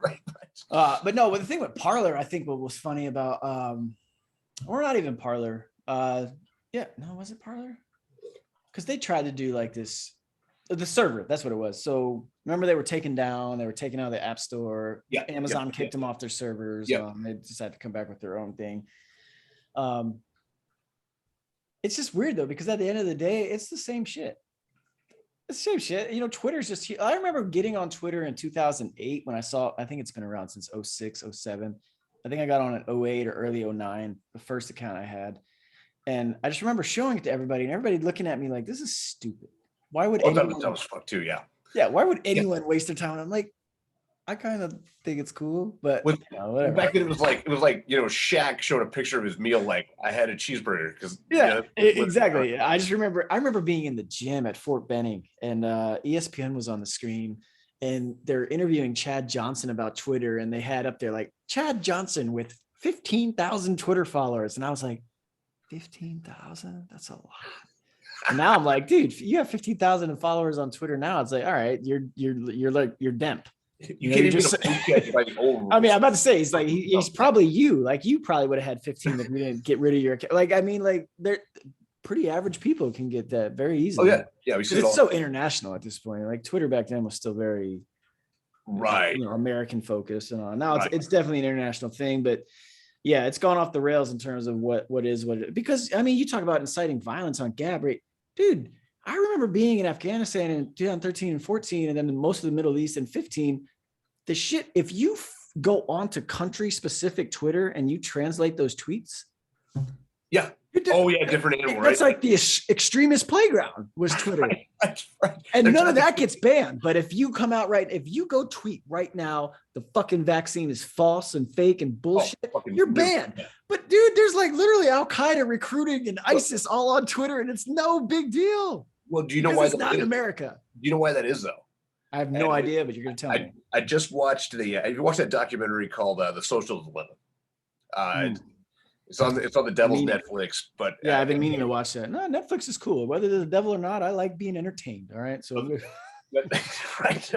Right. But no, but the thing with Parler, I think what was funny about, or not even Parler. Was it Parler? Because they tried to do like this, the server. That's what it was. So remember, they were taken down. They were taken out of the App Store. Yeah. Amazon kicked them off their servers. Yeah. They decided to come back with their own thing. It's just weird though, because at the end of the day, it's the same shit. It's the same shit. You know, Twitter's just, I remember getting on Twitter in 2008 when I think it's been around since 06, 07. I think I got on in 08 or early 09, the first account I had. And I just remember showing it to everybody and everybody looking at me like, this is stupid. Why would anyone? That was fun too, yeah. Yeah, why would anyone waste their time? I'm like, I kind of think it's cool, but whatever. Back then it was like Shaq showed a picture of his meal like I had a cheeseburger because exactly. I remember being in the gym at Fort Benning and ESPN was on the screen and they're interviewing Chad Johnson about Twitter and they had up there like Chad Johnson with 15,000 Twitter followers and I was like 15,000? That's a lot. And now I'm like, dude, you have 15,000 followers on Twitter now. It's like, all right, you're Demp. You can't even I mean, I'm about to say he's like he's probably you. Like you probably would have had 15 if you didn't get rid of your account. Like I mean, like they're pretty average people can get that very easily. Oh yeah. It's so international at this point. Like Twitter back then was still very American focused and all. Now it's definitely an international thing, but yeah, it's gone off the rails in terms of what it is. Because I mean, you talk about inciting violence on Gab, right? Dude, I remember being in Afghanistan in 2013 and 14, and then most of the Middle East in 15. The shit, if you go onto country-specific Twitter and you translate those tweets. Yeah. Different animal, right? That's like the extremist playground was Twitter. Right. And none of that gets banned. But if you come out if you go tweet right now, the fucking vaccine is false and fake and bullshit, you're banned. Yeah. But dude, there's like literally Al-Qaeda recruiting and ISIS all on Twitter and it's no big deal. Well, do you know why it's not in America? Do you know why that is though? I have no idea, but you're going to tell me. I just watched you watched that documentary called The Social Dilemma. It's on the Devil's Netflix, but yeah, I've been meaning to watch that. No, Netflix is cool. Whether there's a devil or not, I like being entertained. All right, so right.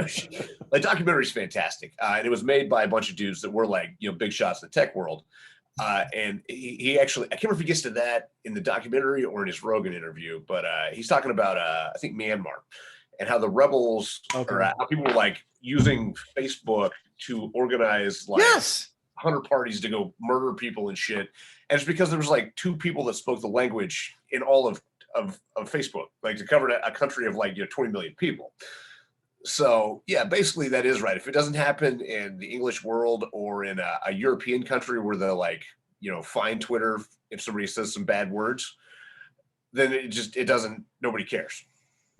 The documentary is fantastic, and it was made by a bunch of dudes that were like big shots in the tech world. And he actually, I can't remember if he gets to that in the documentary or in his Rogan interview, but he's talking about I think Myanmar and how the rebels or how people were like using Facebook to organize 100 parties to go murder people and shit. And it's because there was like 2 people that spoke the language in all of Facebook, like to cover a country of like 20 million people. So yeah, basically that is right. If it doesn't happen in the English world or in a European country where they're like, fine Twitter if somebody says some bad words, then it doesn't, nobody cares.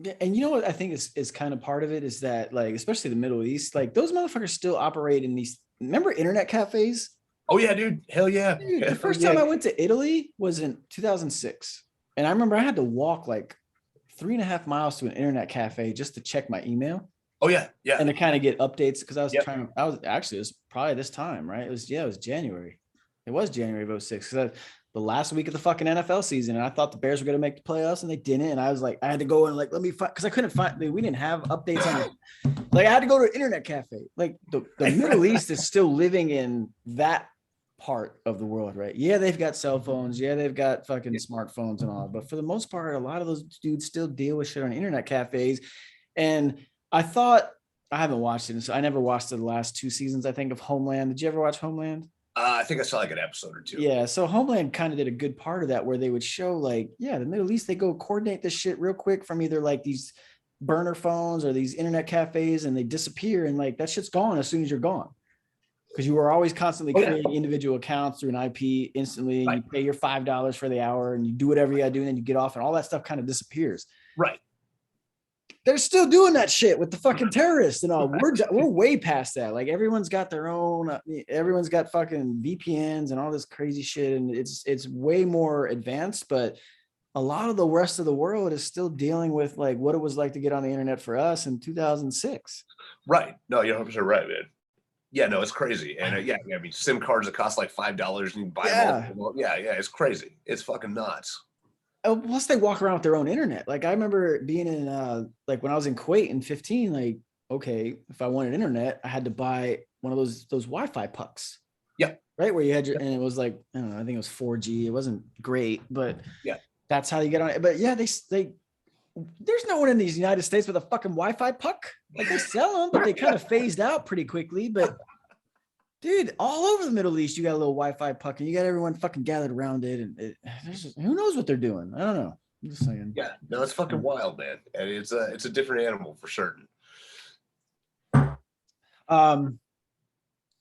Yeah, and you know what I think is kind of part of it is that like, especially the Middle East, like those motherfuckers still operate in these, remember internet cafes? Oh yeah, dude. Hell yeah. Dude, the first time I went to Italy was in 2006. And I remember I had to walk like 3.5 miles to an internet cafe just to check my email. Oh yeah. Yeah. And to kind of get updates because it was probably this time, right? It was January. It was January of 06. Because the last week of the fucking NFL season, and I thought the Bears were going to make the playoffs, and they didn't. And I was like, I had to go and like, let me find, because I couldn't find. We didn't have updates on it. Like, I had to go to an internet cafe. Like the Middle East is still living in that part of the world, right? Yeah, they've got cell phones. Yeah, they've got fucking smartphones and all. But for the most part, a lot of those dudes still deal with shit on internet cafes. And I thought, I haven't watched it, so I never watched the last 2 seasons, I think, of Homeland. Did you ever watch Homeland? I think I saw like an episode or 2. Yeah, so Homeland kind of did a good part of that where they would show like, the Middle East, they go coordinate this shit real quick from either like these burner phones or these internet cafes, and they disappear, and like that shit's gone as soon as you're gone. Because you were always constantly creating individual accounts through an IP instantly, and you pay your $5 for the hour, and you do whatever you gotta do, and then you get off, and all that stuff kind of disappears. Right. They're still doing that shit with the fucking terrorists and all. We're way past that. Like everyone's got their own. Everyone's got fucking VPNs and all this crazy shit, and it's way more advanced. But a lot of the rest of the world is still dealing with like what it was like to get on the internet for us in 2006. Right. No, you're 100% right, man. Yeah, no, it's crazy. And I mean, SIM cards that cost like $5 and you can buy them. Yeah, it's crazy. It's fucking nuts. Plus they walk around with their own internet. Like I remember being in like when I was in Kuwait in 15, like okay, if I wanted internet, I had to buy one of those Wi-Fi pucks. Yep. Right, where you had your, and it was like, I don't know, I think it was 4G. It wasn't great, but yeah, that's how you get on it. But yeah, they there's no one in these United States with a fucking Wi-Fi puck. Like, they sell them, but they kind of phased out pretty quickly. But dude, all over the Middle East, you got a little Wi-Fi puck, and you got everyone fucking gathered around it, and who knows what they're doing? I don't know. I'm just saying. Yeah, no, it's fucking wild, man, and it's a different animal for certain.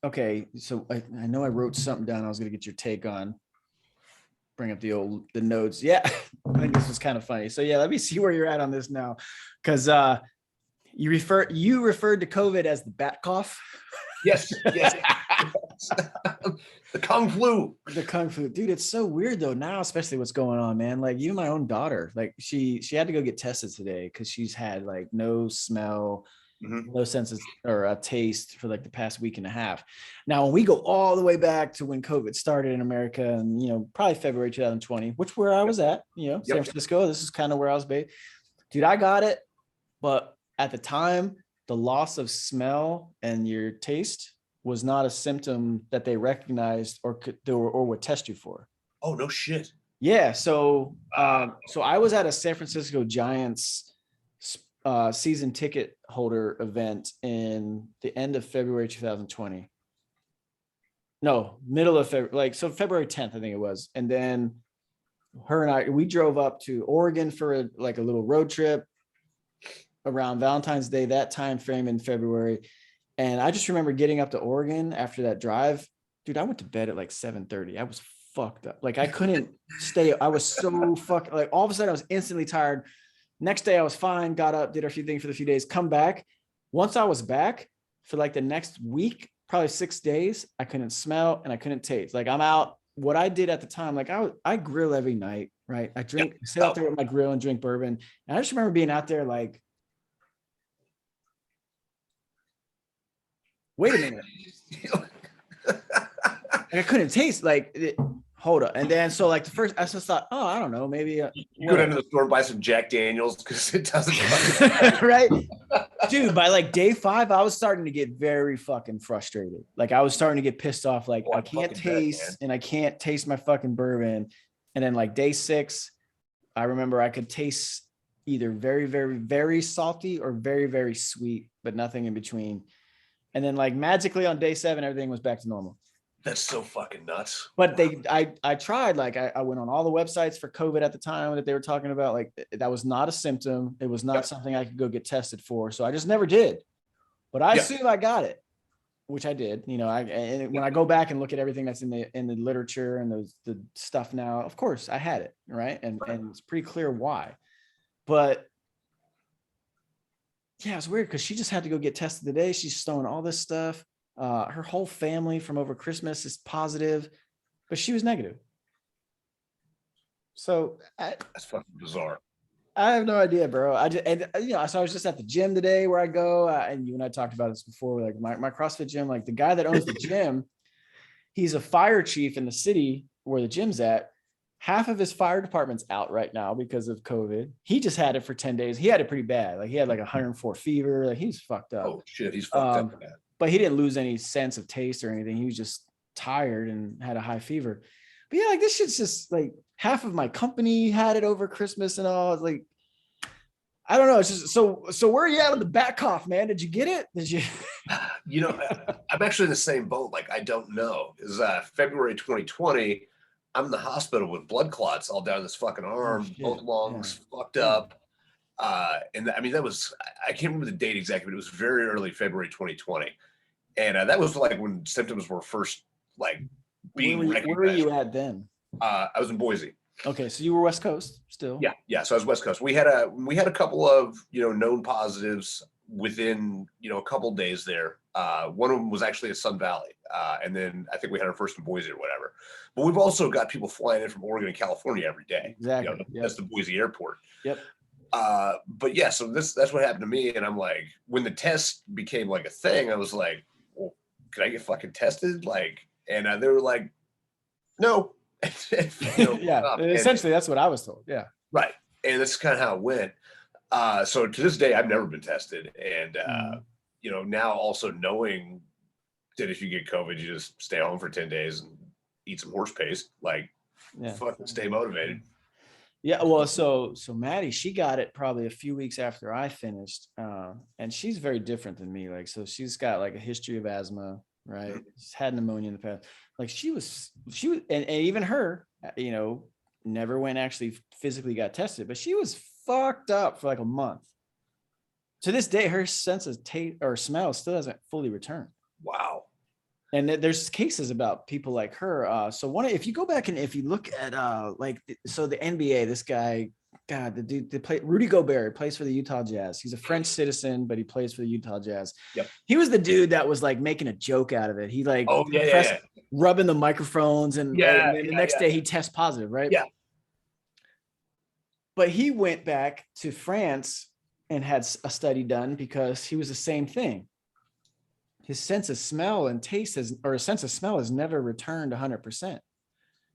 Okay, so I know I wrote something down. I was gonna get your take on. Bring up the notes. Yeah, I think this was kind of funny. So yeah, let me see where you're at on this now, because you referred to COVID as the bat cough. Yes. The Kung flu. The Kung flu, dude. It's so weird though now, especially what's going on, man. Like, even my own daughter, like she had to go get tested today because she's had like no smell, no sense of, or a taste for like the past week and a half. Now, when we go all the way back to when COVID started in America, and probably February 2020, which where I was at, San Francisco. This is kind of where I was based. Dude, I got it, but at the time, the loss of smell and your taste was not a symptom that they recognized or would test you for. Oh, no shit. Yeah. So I was at a San Francisco Giants season ticket holder event in the end of February 2020. No, middle of February, so February 10th, I think it was. And then her and we drove up to Oregon for a little road trip around Valentine's Day, that time frame in February. And I just remember getting up to Oregon after that drive. Dude, I went to bed at like 7:30. I was fucked up. Like, I couldn't stay. I was so fucked. Like, all of a sudden I was instantly tired. Next day I was fine, got up, did a few things for the few days, come back. Once I was back for like the next week, probably 6 days, I couldn't smell and I couldn't taste. Like, I'm out. What I did at the time, like I grill every night, right? I sit out there with my grill and drink bourbon. And I just remember being out there like, wait a minute. I couldn't taste hold up. And then, so like the first, I just thought, oh, I don't know, maybe you go down to the store and buy some Jack Daniels because it doesn't right. Dude, by like day 5, I was starting to get very fucking frustrated. Like, I was starting to get pissed off. Like, I can't taste and I can't taste my fucking bourbon. And then like day 6, I remember I could taste either very, very, very salty or very, very sweet, but nothing in between. And then like magically on day 7, everything was back to normal. That's so fucking nuts. But I tried, like I went on all the websites for COVID at the time that they were talking about. Like, that was not a symptom. It was not something I could go get tested for. So I just never did. But I assume I got it, which I did. When I go back and look at everything that's in the literature and the stuff now, of course I had it, right? And it's pretty clear why. But yeah, it's weird because she just had to go get tested today. She's stolen all this stuff. Her whole family from over Christmas is positive, but she was negative. So that's fucking bizarre. I have no idea, bro. So I was just at the gym today where I go, and you and I talked about this before. Like my CrossFit gym, like the guy that owns the gym, he's a fire chief in the city where the gym's at. Half of his fire department's out right now because of COVID. He just had it for 10 days. He had it pretty bad. Like, he had like 104 fever. Like, he's fucked up. Oh shit, he's fucked up for that. But he didn't lose any sense of taste or anything. He was just tired and had a high fever. But yeah, like, this shit's just like, half of my company had it over Christmas and all. It's like, I don't know. It's just so where are you at with the bat cough, man? Did you get it? Did you? I'm actually in the same boat. Like, I don't know. Is February 2020. I'm in the hospital with blood clots all down this fucking arm, both lungs fucked up. And I mean, that was, I can't remember the date exactly, but it was very early February 2020. And that was like when symptoms were first like being recognized. Where were you at then? I was in Boise. Okay, so you were West Coast still. Yeah. So I was West Coast. We had a couple of known positives within a couple days there. One of them was actually at Sun Valley, and then I think we had our first in Boise or whatever. But we've also got people flying in from Oregon and California every day. Exactly. That's the Boise airport. Yep. But yeah, so that's what happened to me, and I'm like, when the test became like a thing, I was like, well, can I get fucking tested? Like, and they were like, no. Essentially that's what I was told. Yeah. Right. And that's kind of how it went. So to this day, I've never been tested, and now also knowing that if you get COVID, you just stay home for 10 days and eat some horse paste, like fucking stay motivated. Yeah, well, so Maddie, she got it probably a few weeks after I finished, and she's very different than me. Like, so she's got like a history of asthma, right? She's had pneumonia in the past. Like, she was, and even her, never went actually physically got tested, but she was fucked up for like a month. To this day, her sense of taste or smell still hasn't fully returned. Wow. And there's cases about people like her. So if you go back and if you look at the NBA, this guy, God, the dude, Rudy Gobert plays for the Utah Jazz. He's a French citizen, but he plays for the Utah Jazz. Yep. He was the dude that was like making a joke out of it. He like, rubbing the microphones and the next day he tests positive, right? Yeah. But he went back to France and had a study done because he was the same thing. His sense of smell and taste has never returned 100%.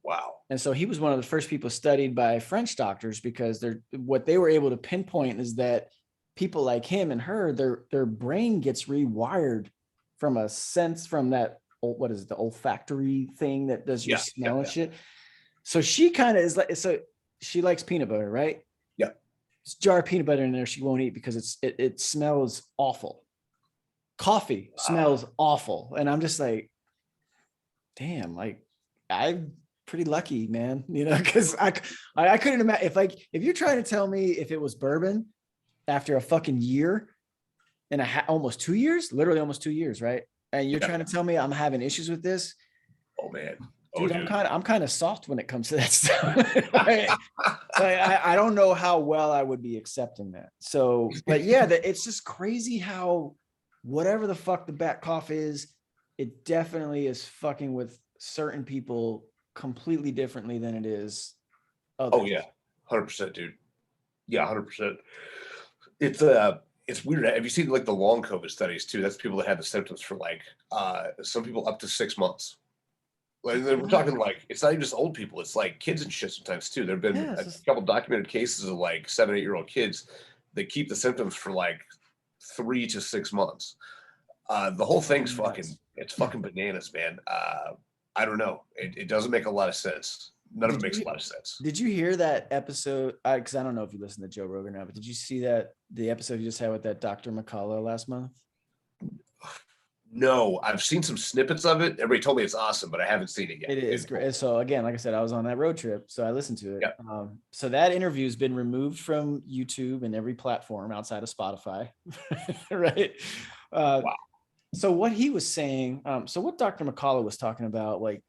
Wow. And so he was one of the first people studied by French doctors because what they were able to pinpoint is that people like him and her, their brain gets rewired from a sense from that, what is it, the olfactory thing that does your smell and shit. So she kind of is like, so she likes peanut butter, right? Yeah. It's a jar of peanut butter in there she won't eat because it smells awful. Coffee smells awful. And I'm just like, damn, like I'm pretty lucky, man, because I couldn't imagine if you're trying to tell me if it was bourbon after a fucking year and almost 2 years, literally almost 2 years, right? And you're trying to tell me I'm having issues with this. Oh man. Dude, I'm kind of soft when it comes to that stuff. Right? I don't know how well I would be accepting that. So, but yeah, it's just crazy how whatever the fuck the back cough is, it definitely is fucking with certain people completely differently than it is others. Oh yeah, 100%, dude. Yeah, 100%. It's weird. Have you seen like the long COVID studies too? That's people that had the symptoms for like some people up to 6 months. Like we're talking like it's not even just old people. It's like kids and shit sometimes too. There've been a couple documented cases of like 7, 8-year-old kids that keep the symptoms for like 3 to 6 months. The whole thing's it's fucking bananas, man. I don't know. It doesn't make a lot of sense. None of it makes a lot of sense. Did you hear that episode? Because I don't know if you listen to Joe Rogan now, but did you see the episode you just had with that Dr. McCullough last month? No, I've seen some snippets of it. Everybody told me it's awesome, but I haven't seen it yet. It is great. So again, like I said, I was on that road trip, so I listened to it. Yeah. So that interview has been removed from YouTube and every platform outside of Spotify, right? Wow. So what he was saying, so what Dr. McCullough was talking about, like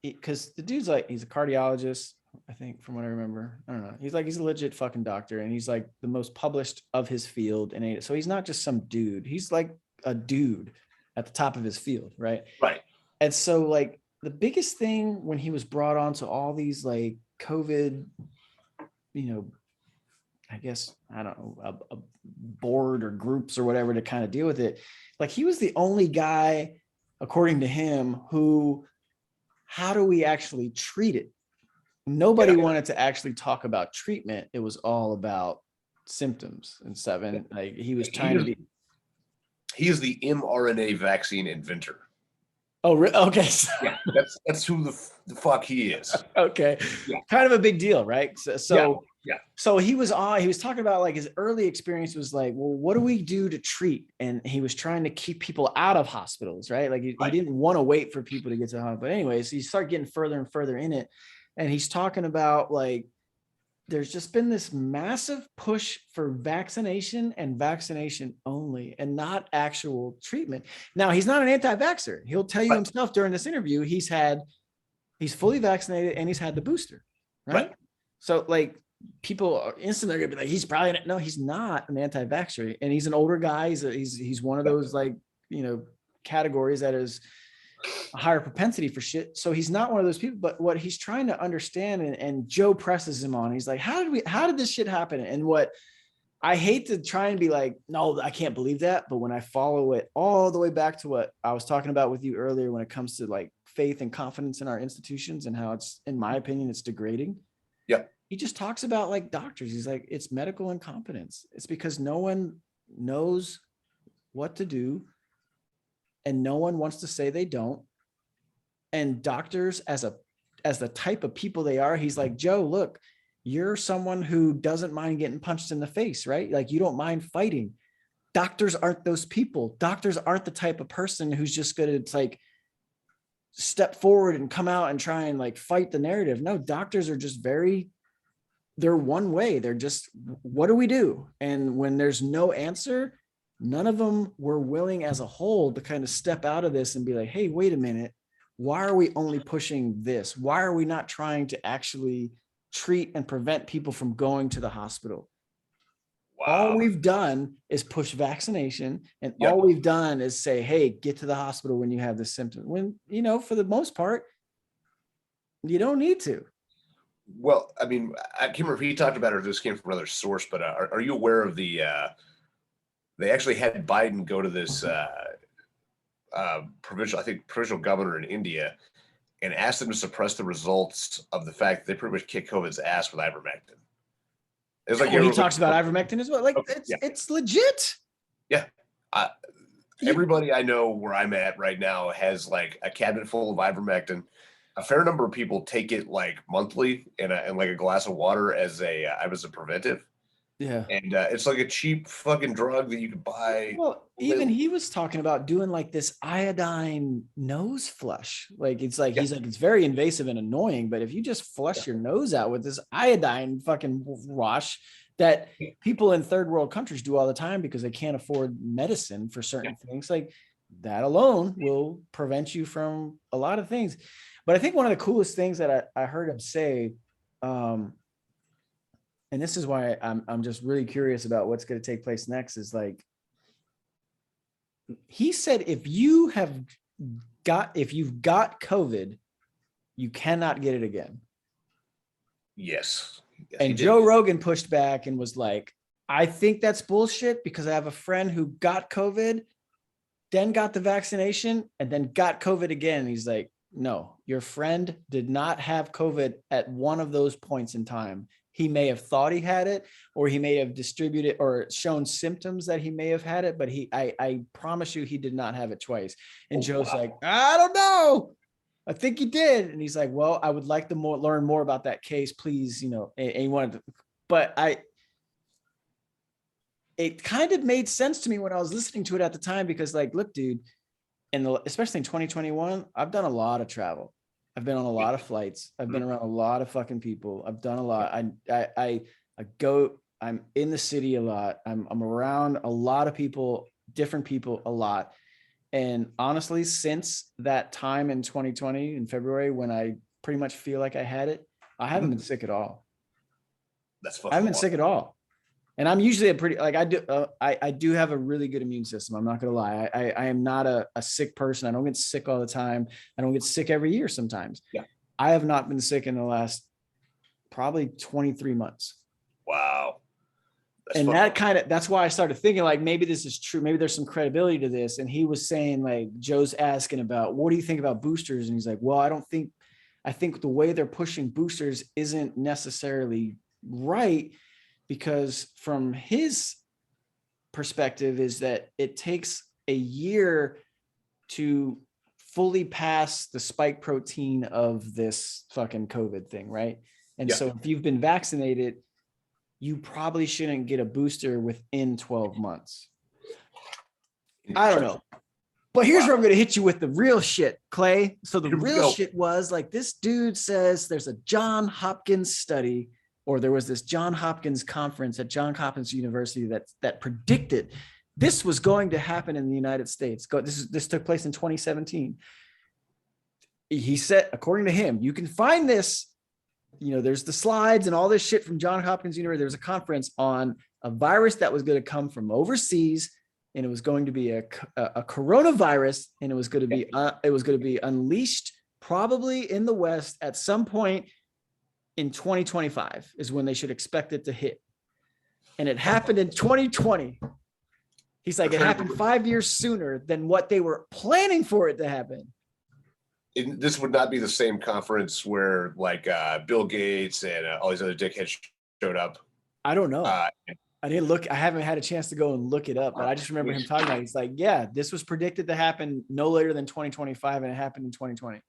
because the dude's like, he's a cardiologist, I think, from what I remember. I don't know. He's a legit fucking doctor, and he's like the most published of his field. And so he's not just some dude. He's like a dude at the top of his field, right? Right. And so like the biggest thing when he was brought on to all these like COVID, I guess, I don't know, a board or groups or whatever to kind of deal with it. Like he was the only guy, according to him, how do we actually treat it? Nobody wanted to actually talk about treatment. It was all about symptoms and stuff. And like he was trying to be. He is the mRNA vaccine inventor. Oh, okay. Yeah, that's who the fuck he is. Okay. Yeah. Kind of a big deal, right? So yeah. So he was talking about like his early experience was like, well, what do we do to treat? And he was trying to keep people out of hospitals, right? Like he didn't want to wait for people to get to the hospital. But anyways, you start getting further and further in it. And he's talking about like, there's just been this massive push for vaccination and vaccination only and not actual treatment. Now, he's not an anti-vaxxer. He'll tell you himself during this interview, he's fully vaccinated and he's had the booster, right? So like people are instantly gonna be like, he's not an anti-vaxxer, and he's an older guy. He's one of those like, categories that is a higher propensity for shit. So he's not one of those people, but what he's trying to understand, and Joe presses him on, he's like, how did this shit happen? And what I hate to try and be like, no, I can't believe that. But when I follow it all the way back to what I was talking about with you earlier, when it comes to like faith and confidence in our institutions and how it's, in my opinion, it's degrading. Yeah. He just talks about like doctors. He's like, it's medical incompetence. It's because no one knows what to do, and no one wants to say they don't. And doctors, as the type of people they are, he's like, Joe, look, you're someone who doesn't mind getting punched in the face, right? Like, you don't mind fighting. Doctors aren't those people. Doctors aren't the type of person who's just going to like step forward and come out and try and like fight the narrative. No, doctors are just they're one way. They're just, what do we do? And when there's no answer, none of them were willing as a whole to kind of step out of this and be like, hey, wait a minute. Why are we only pushing this? Why are we not trying to actually treat and prevent people from going to the hospital? Wow. All we've done is push vaccination, and all we've done is say, hey, get to the hospital when you have this symptom. When, for the most part, you don't need to. Well, I mean, I can't remember if he talked about it or this came from another source, but are you aware of they actually had Biden go to this provincial governor in India and asked them to suppress the results of the fact that they pretty much kicked COVID's ass with ivermectin. It's like, he talks about ivermectin as well. Like, it's legit. Yeah. Everybody I know where I'm at right now has like a cabinet full of ivermectin. A fair number of people take it like monthly and like a glass of water as a preventive. Yeah. And it's like a cheap fucking drug that you can buy. Well, even he was talking about doing like this iodine nose flush. Like, it's like, he's like, it's very invasive and annoying, but if you just flush your nose out with this iodine fucking wash that people in third world countries do all the time because they can't afford medicine for certain things, like that alone will prevent you from a lot of things. But I think one of the coolest things that I heard him say, and this is why I'm just really curious about what's going to take place next, is like, he said, if you've got COVID, you cannot get it again. Yes. And Joe Rogan pushed back and was like, I think that's bullshit, because I have a friend who got COVID, then got the vaccination, and then got COVID again. And he's like, no, your friend did not have COVID at one of those points in time. He may have thought he had it, or he may have distributed or shown symptoms that he may have had it, but I promise you, he did not have it twice. And Joe's like, I don't know. I think he did. And he's like, well, I would like to learn more about that case, please. And he wanted to, but it kind of made sense to me when I was listening to it at the time, because like, look, dude, especially in 2021, I've done a lot of travel. I've been on a lot of flights. I've been around a lot of fucking people. I've done a lot. I'm in the city a lot. I'm around a lot of people, different people a lot. And honestly, since that time in 2020 in February, when I pretty much feel like I had it, I haven't been sick at all. I haven't been sick at all. And I'm usually I do have a really good immune system. I'm not going to lie. I am not a sick person. I don't get sick all the time. I don't get sick every year sometimes. Yeah. I have not been sick in the last probably 23 months. Wow. That's why I started thinking like, maybe this is true. Maybe there's some credibility to this. And he was saying, like, Joe's asking about, what do you think about boosters? And he's like, well, I think the way they're pushing boosters isn't necessarily right, because from his perspective is that it takes a year to fully pass the spike protein of this fucking COVID thing, right? And so if you've been vaccinated, you probably shouldn't get a booster within 12 months. I don't know. But here's where I'm going to hit you with the real shit, Clay. So the real shit was like, this dude says there's a John Hopkins study, or there was this John Hopkins conference at John Hopkins University that predicted this was going to happen in the United States. This took place in 2017. He said, according to him, you can find this, there's the slides and all this shit from John Hopkins University. There was a conference on a virus that was going to come from overseas, and it was going to be a coronavirus, and it was going to be unleashed probably in the West at some point in 2025 is when they should expect it to hit. And it happened in 2020. He's like, it happened 5 years sooner than what they were planning for it to happen. This would not be the same conference where like Bill Gates and all these other dickheads showed up. I don't know. I didn't look. I haven't had a chance to go and look it up, but I just remember him talking about it. He's like, yeah, this was predicted to happen no later than 2025, and it happened in 2020.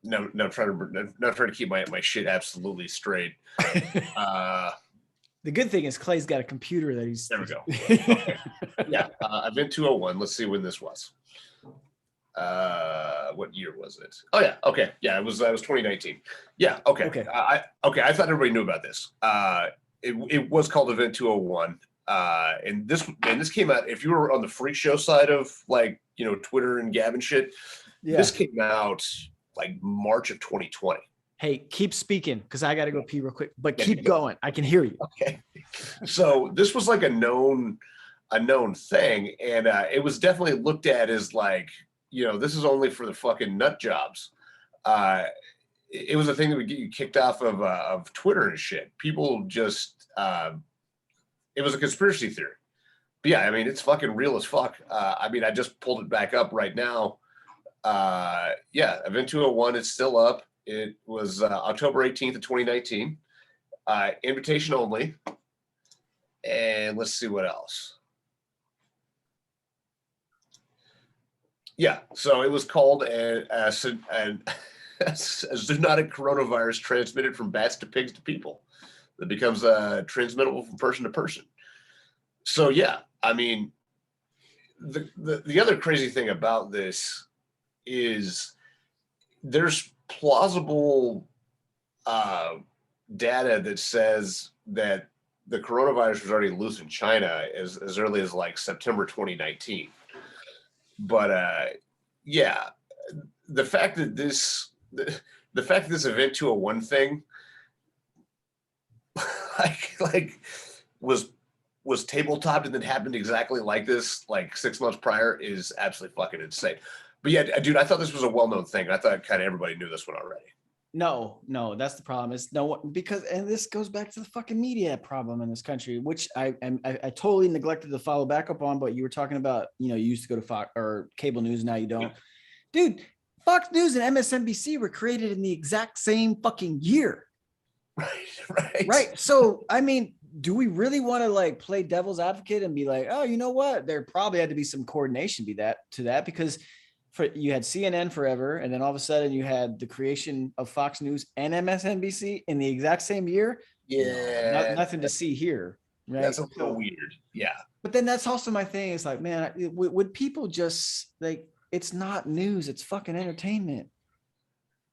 No, trying to keep my shit absolutely straight. The good thing is Clay's got a computer that he's. There we go. Okay. Yeah, Event 201. Let's see when this was. What year was it? Oh yeah, okay, yeah, it was 2019. Yeah, okay. I thought everybody knew about this. It was called Event 201. And this came out, if you were on the freak show side of like, Twitter and Gab and shit, this came out like March of 2020. Hey, keep speaking because I got to go pee real quick, but keep going. I can hear you. Okay. So this was like a known thing. And it was definitely looked at as like, this is only for the fucking nut jobs. It was a thing that would get you kicked off of Twitter and shit. People just, it was a conspiracy theory. But yeah, I mean, it's fucking real as fuck. I mean, I just pulled it back up right now. Yeah, Event 201 is still up. It was October 18th of 2019. Invitation only. And let's see what else. Yeah, so it was called a zoonotic coronavirus transmitted from bats to pigs to people that becomes transmittable from person to person. So yeah, I mean, the other crazy thing about this is there's plausible data that says that the coronavirus was already loose in China as early as like September 2019. But yeah, the fact that this Event 201 thing like was tabletopped and then happened exactly like this like 6 months prior is absolutely fucking insane. But yeah, dude, I thought this was a well-known thing. I thought kind of everybody knew this one already. No, that's the problem. Is no one, because, and this goes back to the fucking media problem in this country, which I totally neglected to follow back up on. But you were talking about, you used to go to Fox or cable news, now you don't. Dude, Fox News and MSNBC were created in the exact same fucking year. Right. So, I mean, do we really want to like play devil's advocate and be like, oh, you know what? There probably had to be some coordination to that because you had CNN forever, and then all of a sudden you had the creation of Fox News and MSNBC in the exact same year. Yeah, nothing to see here. Right? That's a little weird. Yeah, but then that's also my thing. It's like, man, would people just like? It's not news. It's fucking entertainment.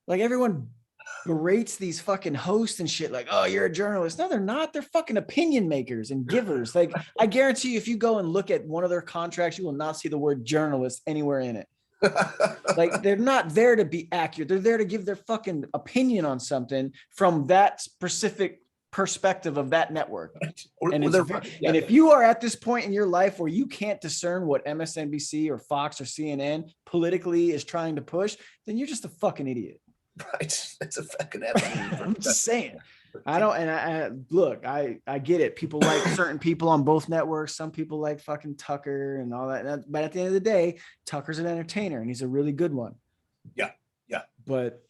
Like everyone berates these fucking hosts and shit. Like, oh, you're a journalist. No, they're not. They're fucking opinion makers and givers. Like, I guarantee you, if you go and look at one of their contracts, you will not see the word journalist anywhere in it. Like they're not there to be accurate. They're there to give their fucking opinion on something from that specific perspective of that network. And if you are at this point in your life where you can't discern what MSNBC or Fox or CNN politically is trying to push, then you're just a fucking idiot. Right. It's a fucking I'm just saying. I don't, and I look, I get it. People like certain people on both networks. Some people like fucking Tucker and all that. But at the end of the day, Tucker's an entertainer and he's a really good one. Yeah. But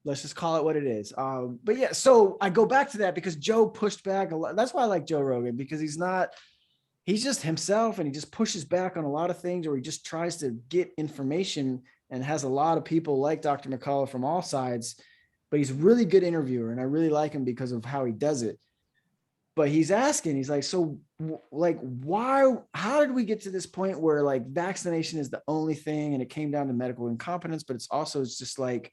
let's just call it what it is. But yeah, so I go back to that because Joe pushed back a lot. That's why I like Joe Rogan, because he's just himself and he just pushes back on a lot of things, or he just tries to get information and has a lot of people like Dr. McCullough from all sides. But he's a really good interviewer and I really like him because of how he does it. But he's like, so like, how did we get to this point where like vaccination is the only thing and it came down to medical incompetence, but it's just like,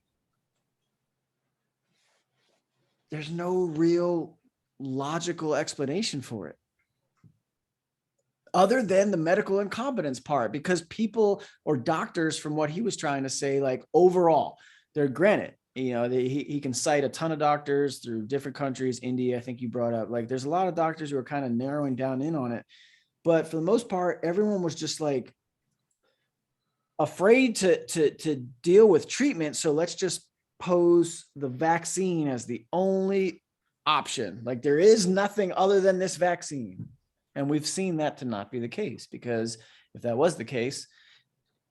there's no real logical explanation for it other than the medical incompetence part, because people or doctors, from what he was trying to say, like overall, they're granted, he can cite a ton of doctors through different countries. India, I think you brought up, like there's a lot of doctors who are kind of narrowing down in on it. But for the most part, everyone was just like afraid to deal with treatment. So let's just pose the vaccine as the only option. Like there is nothing other than this vaccine. And we've seen that to not be the case, because if that was the case,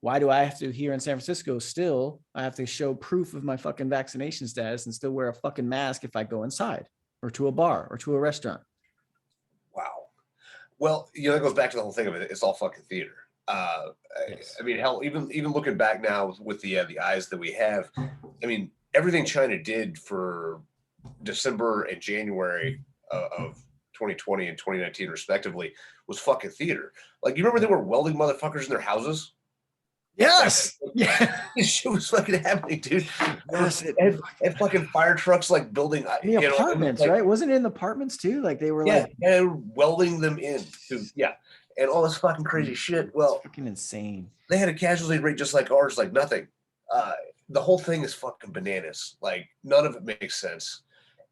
why do I have to, here in San Francisco, I have to show proof of my fucking vaccination status and still wear a fucking mask if I go inside or to a bar or to a restaurant? Well, that goes back to the whole thing of it. It's all fucking theater. Yes. I mean, hell, even looking back now with the eyes that we have, I mean, everything China did for December and January of 2020 and 2019, respectively, was fucking theater. Like, you remember they were welding motherfuckers in their houses? Yes. Yeah. This shit was fucking happening, dude. Yes. And fucking fire trucks like building The apartments, right? Wasn't it in the apartments too? Like they were welding them in to and all this fucking crazy shit. Well, it's fucking insane. They had a casualty rate just like ours, like nothing. The whole thing is fucking bananas. Like none of it makes sense.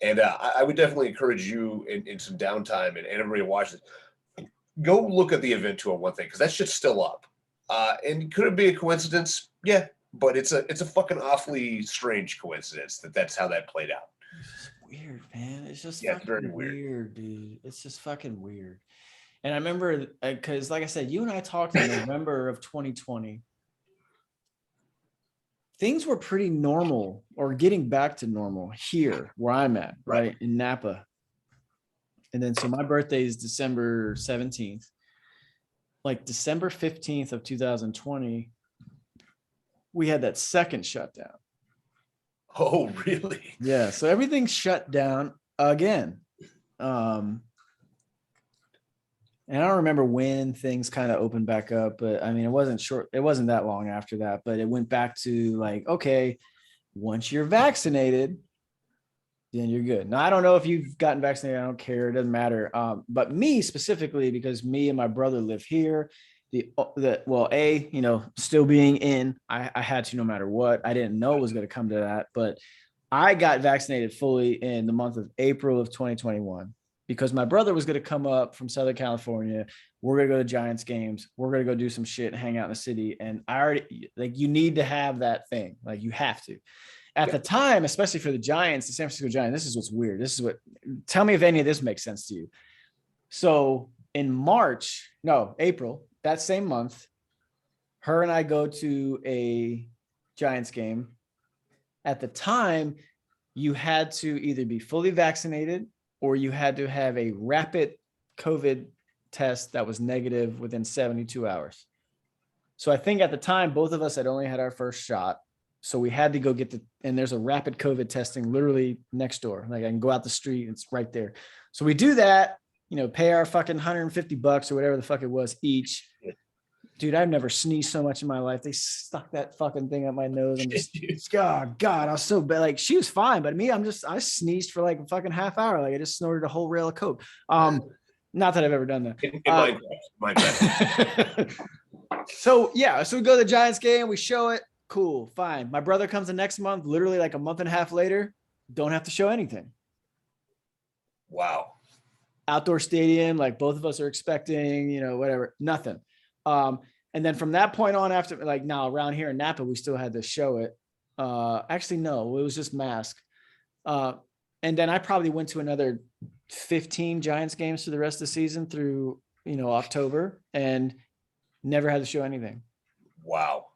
And I would definitely encourage you in some downtime and everybody watch it. Go look at the event 201 thing because that shit's still up. And could it be a coincidence? Yeah, but it's a fucking awfully strange coincidence that's how that played out. It's just weird, man. It's just it's very weird, dude. It's just fucking weird. And I remember because, like I said, you and I talked in November of 2020. Things were pretty normal or getting back to normal here where I'm at, right? In Napa. And then, so my birthday is December 17th. Like December 15th of 2020, we had that second shutdown. Oh, really? Yeah. So everything shut down again. And I don't remember when things kind of opened back up, but I mean, it wasn't that long after that, but it went back to like, okay, once you're vaccinated, then you're good. Now, I don't know if you've gotten vaccinated. I don't care. It doesn't matter. But me specifically, because me and my brother live here, still being in, I had to, no matter what. I didn't know it was going to come to that, but I got vaccinated fully in the month of April of 2021. Because my brother was going to come up from Southern California. We're going to go to Giants games. We're going to go do some shit and hang out in the city. And I already, like, you need to have that thing. Like, you have to. At the time, especially for the Giants, the San Francisco Giants, this is what's weird. Tell me if any of this makes sense to you. So in April, that same month, her and I go to a Giants game. At the time, you had to either be fully vaccinated or you had to have a rapid COVID test that was negative within 72 hours. So I think at the time, both of us had only had our first shot. So we had to go and there's a rapid COVID testing literally next door. Like I can go out the street, it's right there. So we do that, pay our fucking $150 or whatever the fuck it was each. Dude, I've never sneezed so much in my life. They stuck that fucking thing up my nose. I'm just, oh God, I was so bad. Like she was fine, but me, I sneezed for like a fucking half hour. Like I just snorted a whole rail of coke. Not that I've ever done that. In Minecraft. So we go to the Giants game. We show it. Cool, fine. My brother comes the next month, literally like a month and a half later. Don't have to show anything. Wow. Outdoor stadium, like both of us are expecting, whatever, nothing. And then from that point on, after like now around here in Napa, we still had to show it. Actually, no, it was just mask. And then I probably went to another 15 Giants games for the rest of the season through, October and never had to show anything. Wow.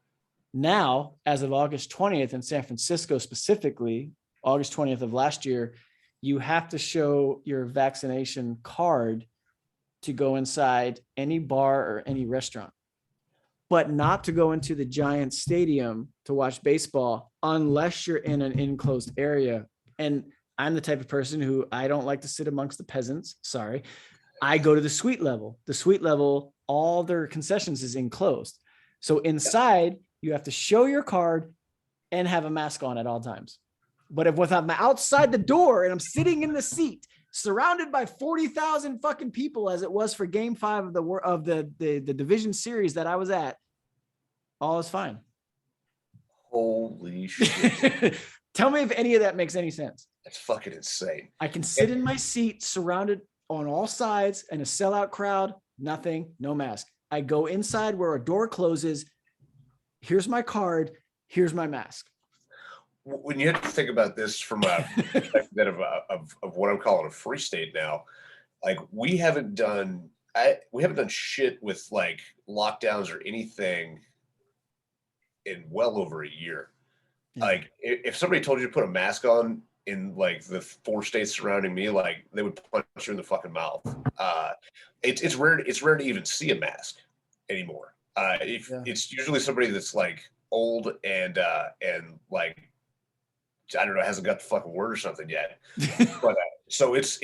Now, as of August 20th in San Francisco, specifically August 20th of last year, you have to show your vaccination card to go inside any bar or any restaurant, but not to go into the Giants stadium to watch baseball unless you're in an enclosed area. And I'm the type of person who I don't like to sit amongst the peasants. Sorry. I go to the suite level. The suite level, all their concessions is enclosed. So inside, you have to show your card and have a mask on at all times. But if I'm outside the door and I'm sitting in the seat, surrounded by 40,000 fucking people, as it was for Game 5 of the division series that I was at, all is fine. Holy shit! Tell me if any of that makes any sense. That's fucking insane. I can sit in my seat, surrounded on all sides, and a sellout crowd. Nothing, no mask. I go inside where a door closes. Here's my card. Here's my mask. When you have to think about this from a perspective of what I'm calling a free state now, like we haven't done shit with like lockdowns or anything in well over a year. Yeah. Like if somebody told you to put a mask on in like the 4 states surrounding me, like they would punch you in the fucking mouth. It's rare. It's rare to even see a mask anymore. It's usually somebody that's like old and like, I don't know, hasn't got the fucking word or something yet. But so it's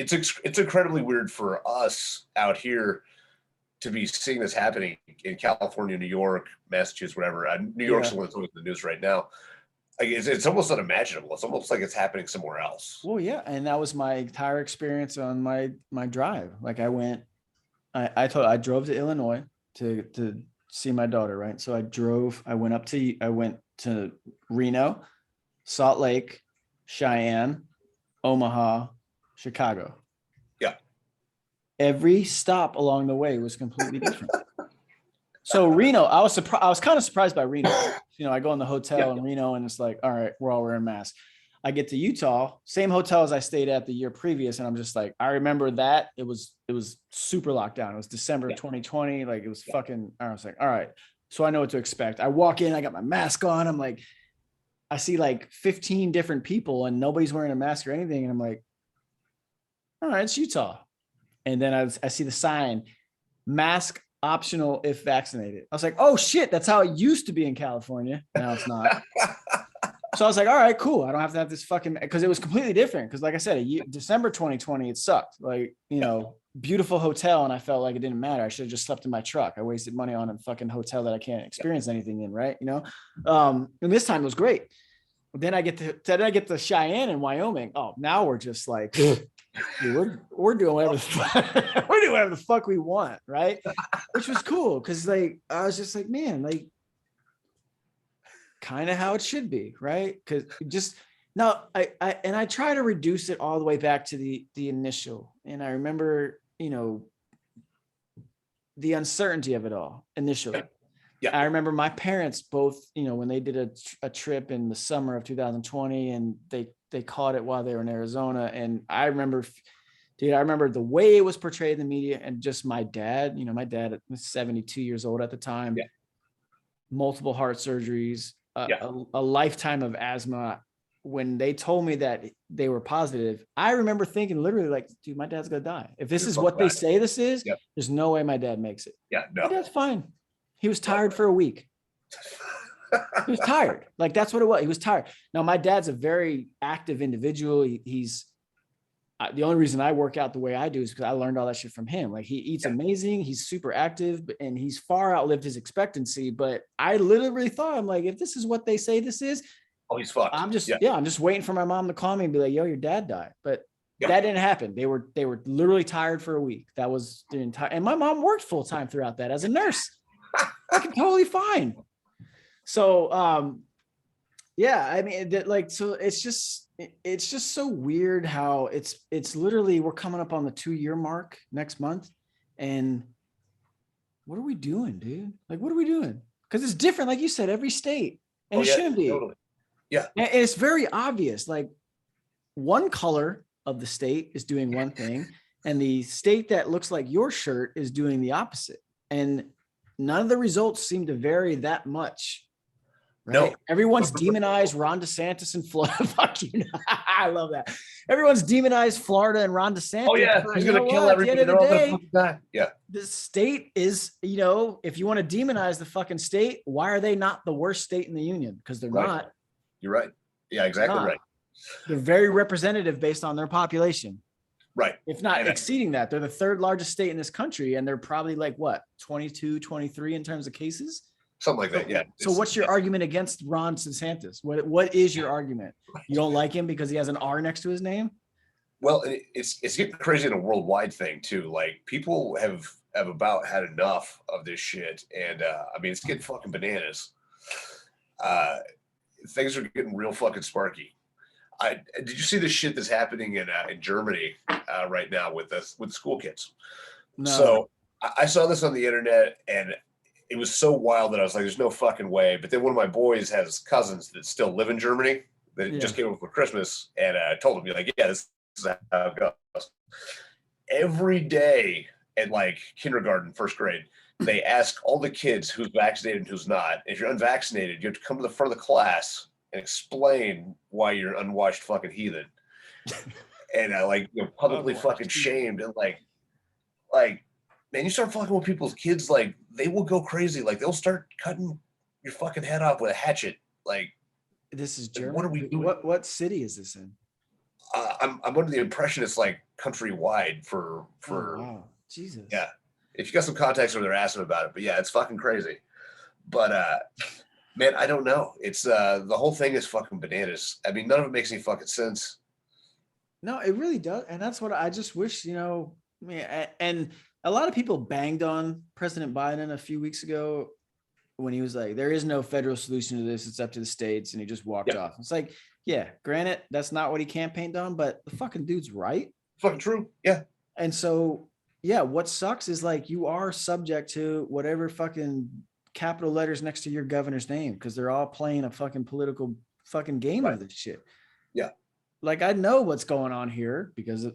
incredibly weird for us out here to be seeing this happening in California, New York, Massachusetts, whatever. New York's the one that's in the news right now. Like it's almost unimaginable. It's almost like it's happening somewhere else. Well, yeah, and that was my entire experience on my drive. Like I drove to Illinois to see my daughter, right? So I went to Reno, Salt Lake, Cheyenne, Omaha, Chicago. Yeah. Every stop along the way was completely different. So Reno, I was kind of surprised by Reno. I go in the hotel in Reno and it's like, all right, we're all wearing masks. I get to Utah, same hotel as I stayed at the year previous. And I'm just like, I remember that it was super locked down. It was December 2020. Like it was fucking, I was like, all right. So I know what to expect. I walk in, I got my mask on. I'm like, I see like 15 different people and nobody's wearing a mask or anything. And I'm like, all right, it's Utah. And then I see the sign, mask optional if vaccinated. I was like, oh shit, that's how it used to be in California. Now it's not. So I was like, all right, cool. I don't have to have this fucking, because it was completely different. Because like I said, December 2020, it sucked. Like, beautiful hotel. And I felt like it didn't matter. I should have just slept in my truck. I wasted money on a fucking hotel that I can't experience anything in, right? And this time it was great. Then I get to Cheyenne in Wyoming. Oh, now we're just like, dude, we're doing whatever we're doing whatever the fuck we want, right? Which was cool because like I was just like, man, like kind of how it should be, right? Because just now I try to reduce it all the way back to the initial. And I remember, the uncertainty of it all initially. Yeah. I remember my parents both, when they did a trip in the summer of 2020 and they caught it while they were in Arizona. And I remember the way it was portrayed in the media and just my dad, my dad was 72 years old at the time, multiple heart surgeries, a lifetime of asthma. When they told me that they were positive, I remember thinking literally like, dude, my dad's going to die. If this is what they say this is, there's no way my dad makes it. Yeah, no. My dad's fine. He was tired for a week. He was tired. Like that's what it was. He was tired. Now my dad's a very active individual. He's the only reason I work out the way I do is because I learned all that shit from him. Like he eats amazing. He's super active and he's far outlived his expectancy. But I literally thought, I'm like, if this is what they say this is, oh, he's fucked. I'm just waiting for my mom to call me and be like, yo, your dad died. But that didn't happen. They were literally tired for a week. That was the entire, and my mom worked full time throughout that as a nurse. Fucking totally fine. So, I mean, so it's just so weird how it's literally, we're coming up on the 2-year mark next month. And what are we doing, dude? Like, what are we doing? Because it's different. Like you said, every state, and it shouldn't be. Totally. Yeah. And it's very obvious. Like one color of the state is doing one thing and the state that looks like your shirt is doing the opposite. And none of the results seem to vary that much. Right? No. Everyone's demonized Ron DeSantis in Florida. Fuck you. I love that. Everyone's demonized Florida and Ron DeSantis. Oh yeah, he's going to kill everybody. At the end of the day, yeah. The state is, if you want to demonize the fucking state, why are they not the worst state in the union? Because they're not. You're right. Yeah, exactly right. They're very representative based on their population. Right. If not exceeding that, they're the third largest state in this country. And they're probably like what, 22, 23 in terms of cases? Something like that. Yeah. So what's your argument against Ron DeSantis? What is your argument? You don't like him because he has an R next to his name? Well, it's getting crazy in a worldwide thing too. Like people have about had enough of this shit. And I mean, it's getting fucking bananas. Things are getting real fucking sparky. Did you see the shit that's happening in Germany right now with the school kids? No. So I saw this on the internet and it was so wild that I was like, there's no fucking way. But then one of my boys has cousins that still live in Germany that just came over for Christmas. And I told him, like, yeah, this is how it goes. Every day at like kindergarten, first grade, they ask all the kids who's vaccinated and who's not. If you're unvaccinated, you have to come to the front of the class and explain why you're an unwashed fucking heathen. and like, you know, publicly fucking shamed, and like, man, you start fucking with people's kids, like they will go crazy. Like they'll start cutting your fucking head off with a hatchet. Like, this is like, German. what are we doing? What city is this in? I'm under the impression it's like countrywide for Oh wow, Jesus. yeah. If you got some context where they're asking about it, but yeah, it's fucking crazy. But man, I don't know. It's the whole thing is fucking bananas. I mean, none of it makes any fucking sense. No, it really does, and that's what I just wish, you know. I mean, and a lot of people banged on President Biden a few weeks ago when he was like, "There is no federal solution to this; it's up to the states," and he just walked off. It's like, yeah, granted, that's not what he campaigned on, but the fucking dude's right. Fucking true, yeah. And so, yeah, what sucks is like you are subject to whatever fucking capital letters next to your governor's name because they're all playing a fucking political fucking game of this shit. Yeah. Like I know what's going on here because of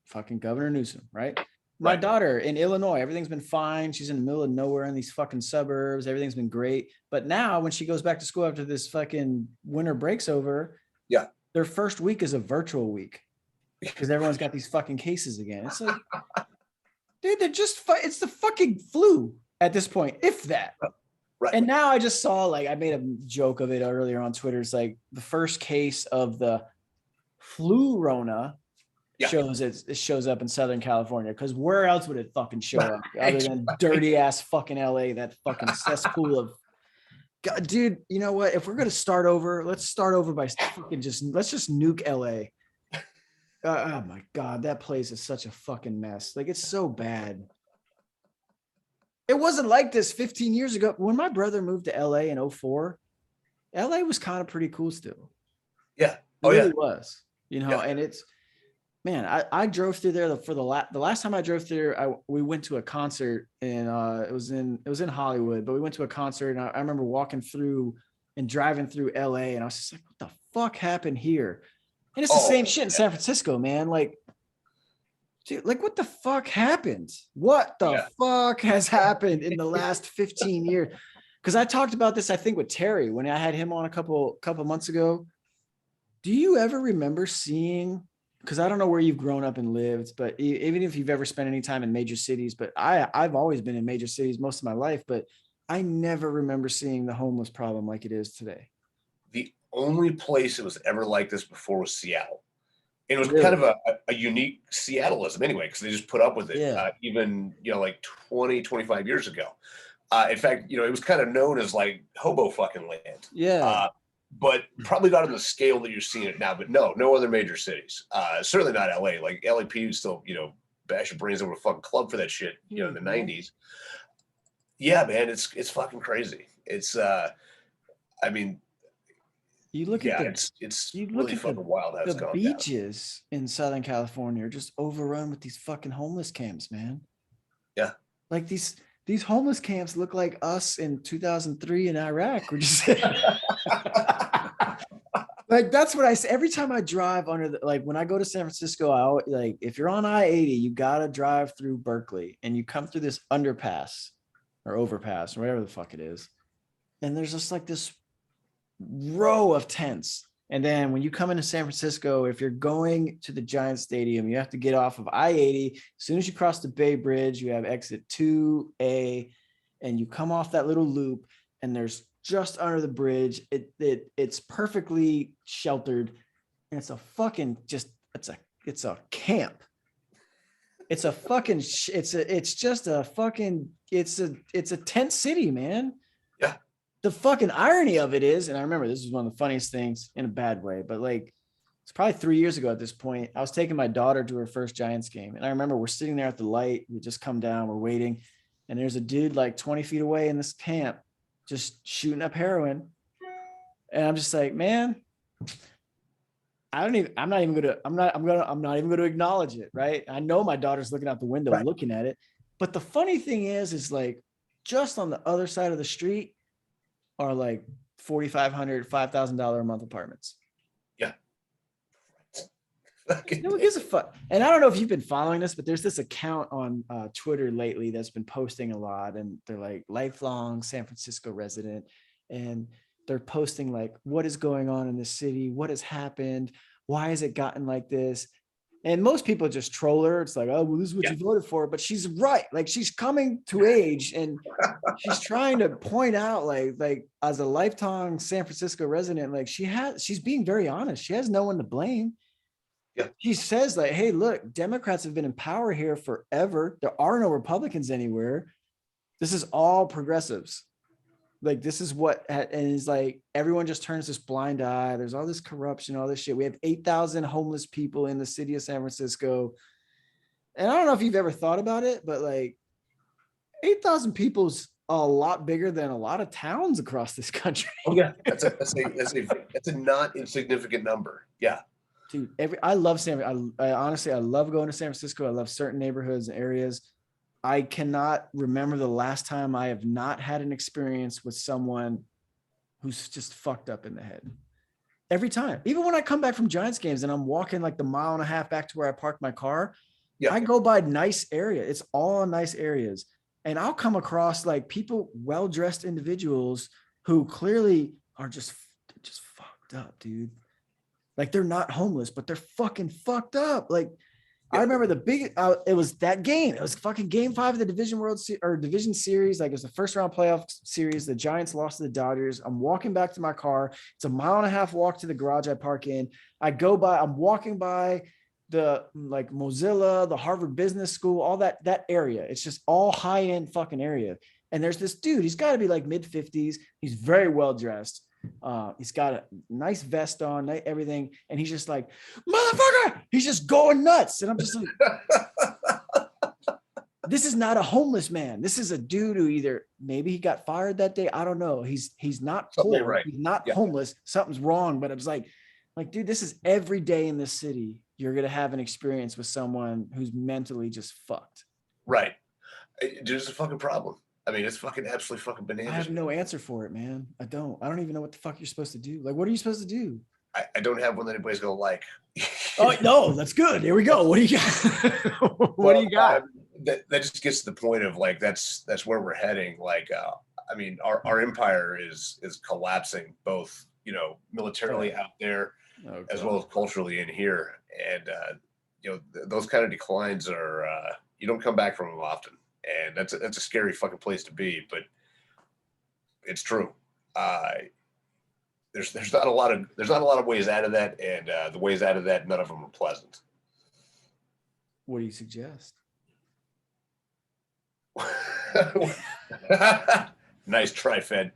fucking Governor Newsom, right? My daughter in Illinois, everything's been fine. She's in the middle of nowhere in these fucking suburbs. Everything's been great. But now when she goes back to school after this fucking winter break's over, their first week is a virtual week because everyone's got these fucking cases again. It's like, dude, they're just, it's the fucking flu at this point, if that. Right. And now I just saw, like, I made a joke of it earlier on Twitter. It's like the first case of the flu Rona it shows up in Southern California, because where else would it fucking show up other than dirty ass fucking LA, that fucking cesspool of God, dude. You know what? If we're gonna start over, let's start over by fucking let's just nuke LA. Oh my God, that place is such a fucking mess. Like, it's so bad. It wasn't like this 15 years ago. When my brother moved to LA in 2004, LA was kind of pretty cool still. Yeah. It really was, you know, and it's, man, I drove through there for the last time I drove through, we went to a concert, and it was in Hollywood, but we went to a concert, and I remember walking through and driving through LA, and I was just like, what the fuck happened here? And it's the same shit in San Francisco, man. Like, dude, like, what the fuck happened? What the fuck has happened in the last 15 years? Because I talked about this, I think, with Terry when I had him on a couple months ago. Do you ever remember seeing, because I don't know where you've grown up and lived, but even if you've ever spent any time in major cities, but I've always been in major cities most of my life, but I never remember seeing the homeless problem like it is today. The only place it was ever like this before was Seattle. And it was kind of a unique Seattleism anyway, because they just put up with it even, you know, like 20, 25 years ago. In fact, you know, it was kind of known as like hobo fucking land. Yeah. But probably not on the scale that you're seeing it now. But no other major cities. Certainly not LA. Like LAP still, you know, bash your brains over a fucking club for that shit, you know, in the 90s. Yeah, man, it's fucking crazy. It's I mean, you look at it's really fucking wild how it's going down. The beaches in Southern California are just overrun with these fucking homeless camps, man. Yeah. Like these homeless camps look like us in 2003 in Iraq. We're just like, that's what I say every time I drive under like when I go to San Francisco. I always, like, if you're on I-80, you gotta drive through Berkeley, and you come through this underpass or overpass or whatever the fuck it is, and there's just like this row of tents. And then when you come into San Francisco, if you're going to the Giant Stadium, you have to get off of I-80. As soon as you cross the Bay Bridge, you have exit 2A, and you come off that little loop, and there's just under the bridge, it's perfectly sheltered, and it's a fucking it's a camp. It's a fucking it's a tent city, man. Yeah. The fucking irony of it is, and I remember this was one of the funniest things in a bad way, but like, it's probably 3 years ago at this point. I was taking my daughter to her first Giants game, and I remember we're sitting there at the light. We just come down, we're waiting, and there's a dude like 20 feet away in this camp just shooting up heroin. And I'm just like, man, I'm not even going to acknowledge it. Right. I know my daughter's looking out the window looking at it. But the funny thing is like, just on the other side of the street are like $4,500, $5,000 a month apartments. Yeah. No one gives a fuck. And I don't know if you've been following this, but there's this account on Twitter lately that's been posting a lot, and they're like lifelong San Francisco resident, and they're posting like what is going on in the city, what has happened. Why has it gotten like this? And most people just troll her. It's like, oh, well, this is what you voted for. But she's right. Like, she's coming to age, and she's trying to point out, like as a lifetime San Francisco resident, like she's being very honest. She has no one to blame. Yeah. She says, like, hey, look, Democrats have been in power here forever. There are no Republicans anywhere. This is all progressives. Like, this is what, and it's like everyone just turns this blind eye. There's all this corruption, all this shit. We have 8,000 homeless people in the city of San Francisco. And I don't know if you've ever thought about it, but like 8,000 people's a lot bigger than a lot of towns across this country. Oh yeah, that's a not insignificant number. Yeah. Dude, I love I honestly, I love going to San Francisco. I love certain neighborhoods and areas. I cannot remember the last time I have not had an experience with someone who's just fucked up in the head. Every time, even when I come back from Giants games and I'm walking like the mile and a half back to where I parked my car, I go by nice area. It's all nice areas. And I'll come across like people, well-dressed individuals who clearly are just fucked up, dude. Like, they're not homeless, but they're fucking fucked up. Like, I remember it was that game. It was fucking game 5 of the Division Series. Like, it was the first round playoff series. The Giants lost to the Dodgers. I'm walking back to my car. It's a mile and a half walk to the garage I park in. I'm walking by the like Mozilla, the Harvard Business School, all that area. It's just all high end fucking area. And there's this dude, he's got to be like mid-50s. He's very well dressed. He's got a nice vest on, everything, and he's just like, motherfucker, he's just going nuts. And I'm just like, this is not a homeless man. This is a dude who either maybe he got fired that day. I don't know. He's not poor. Right. He's not homeless. Something's wrong. But it was like, dude, this is every day in this city. You're gonna have an experience with someone who's mentally just fucked. Right. There's a fucking problem. I mean, it's fucking absolutely fucking bananas. I have no answer for it, man. I don't even know what the fuck you're supposed to do. Like, what are you supposed to do? I don't have one that anybody's gonna like. Oh no, that's good. Here we go. What do you got? What do you got? That just gets to the point of like that's where we're heading. Like, I mean, our empire is collapsing, both militarily out there, as well as culturally in here, and those kind of declines are you don't come back from them often. And that's a scary fucking place to be, but it's true. There's not a lot of ways out of that, and the ways out of that, none of them are pleasant. What do you suggest? Nice try, Fed.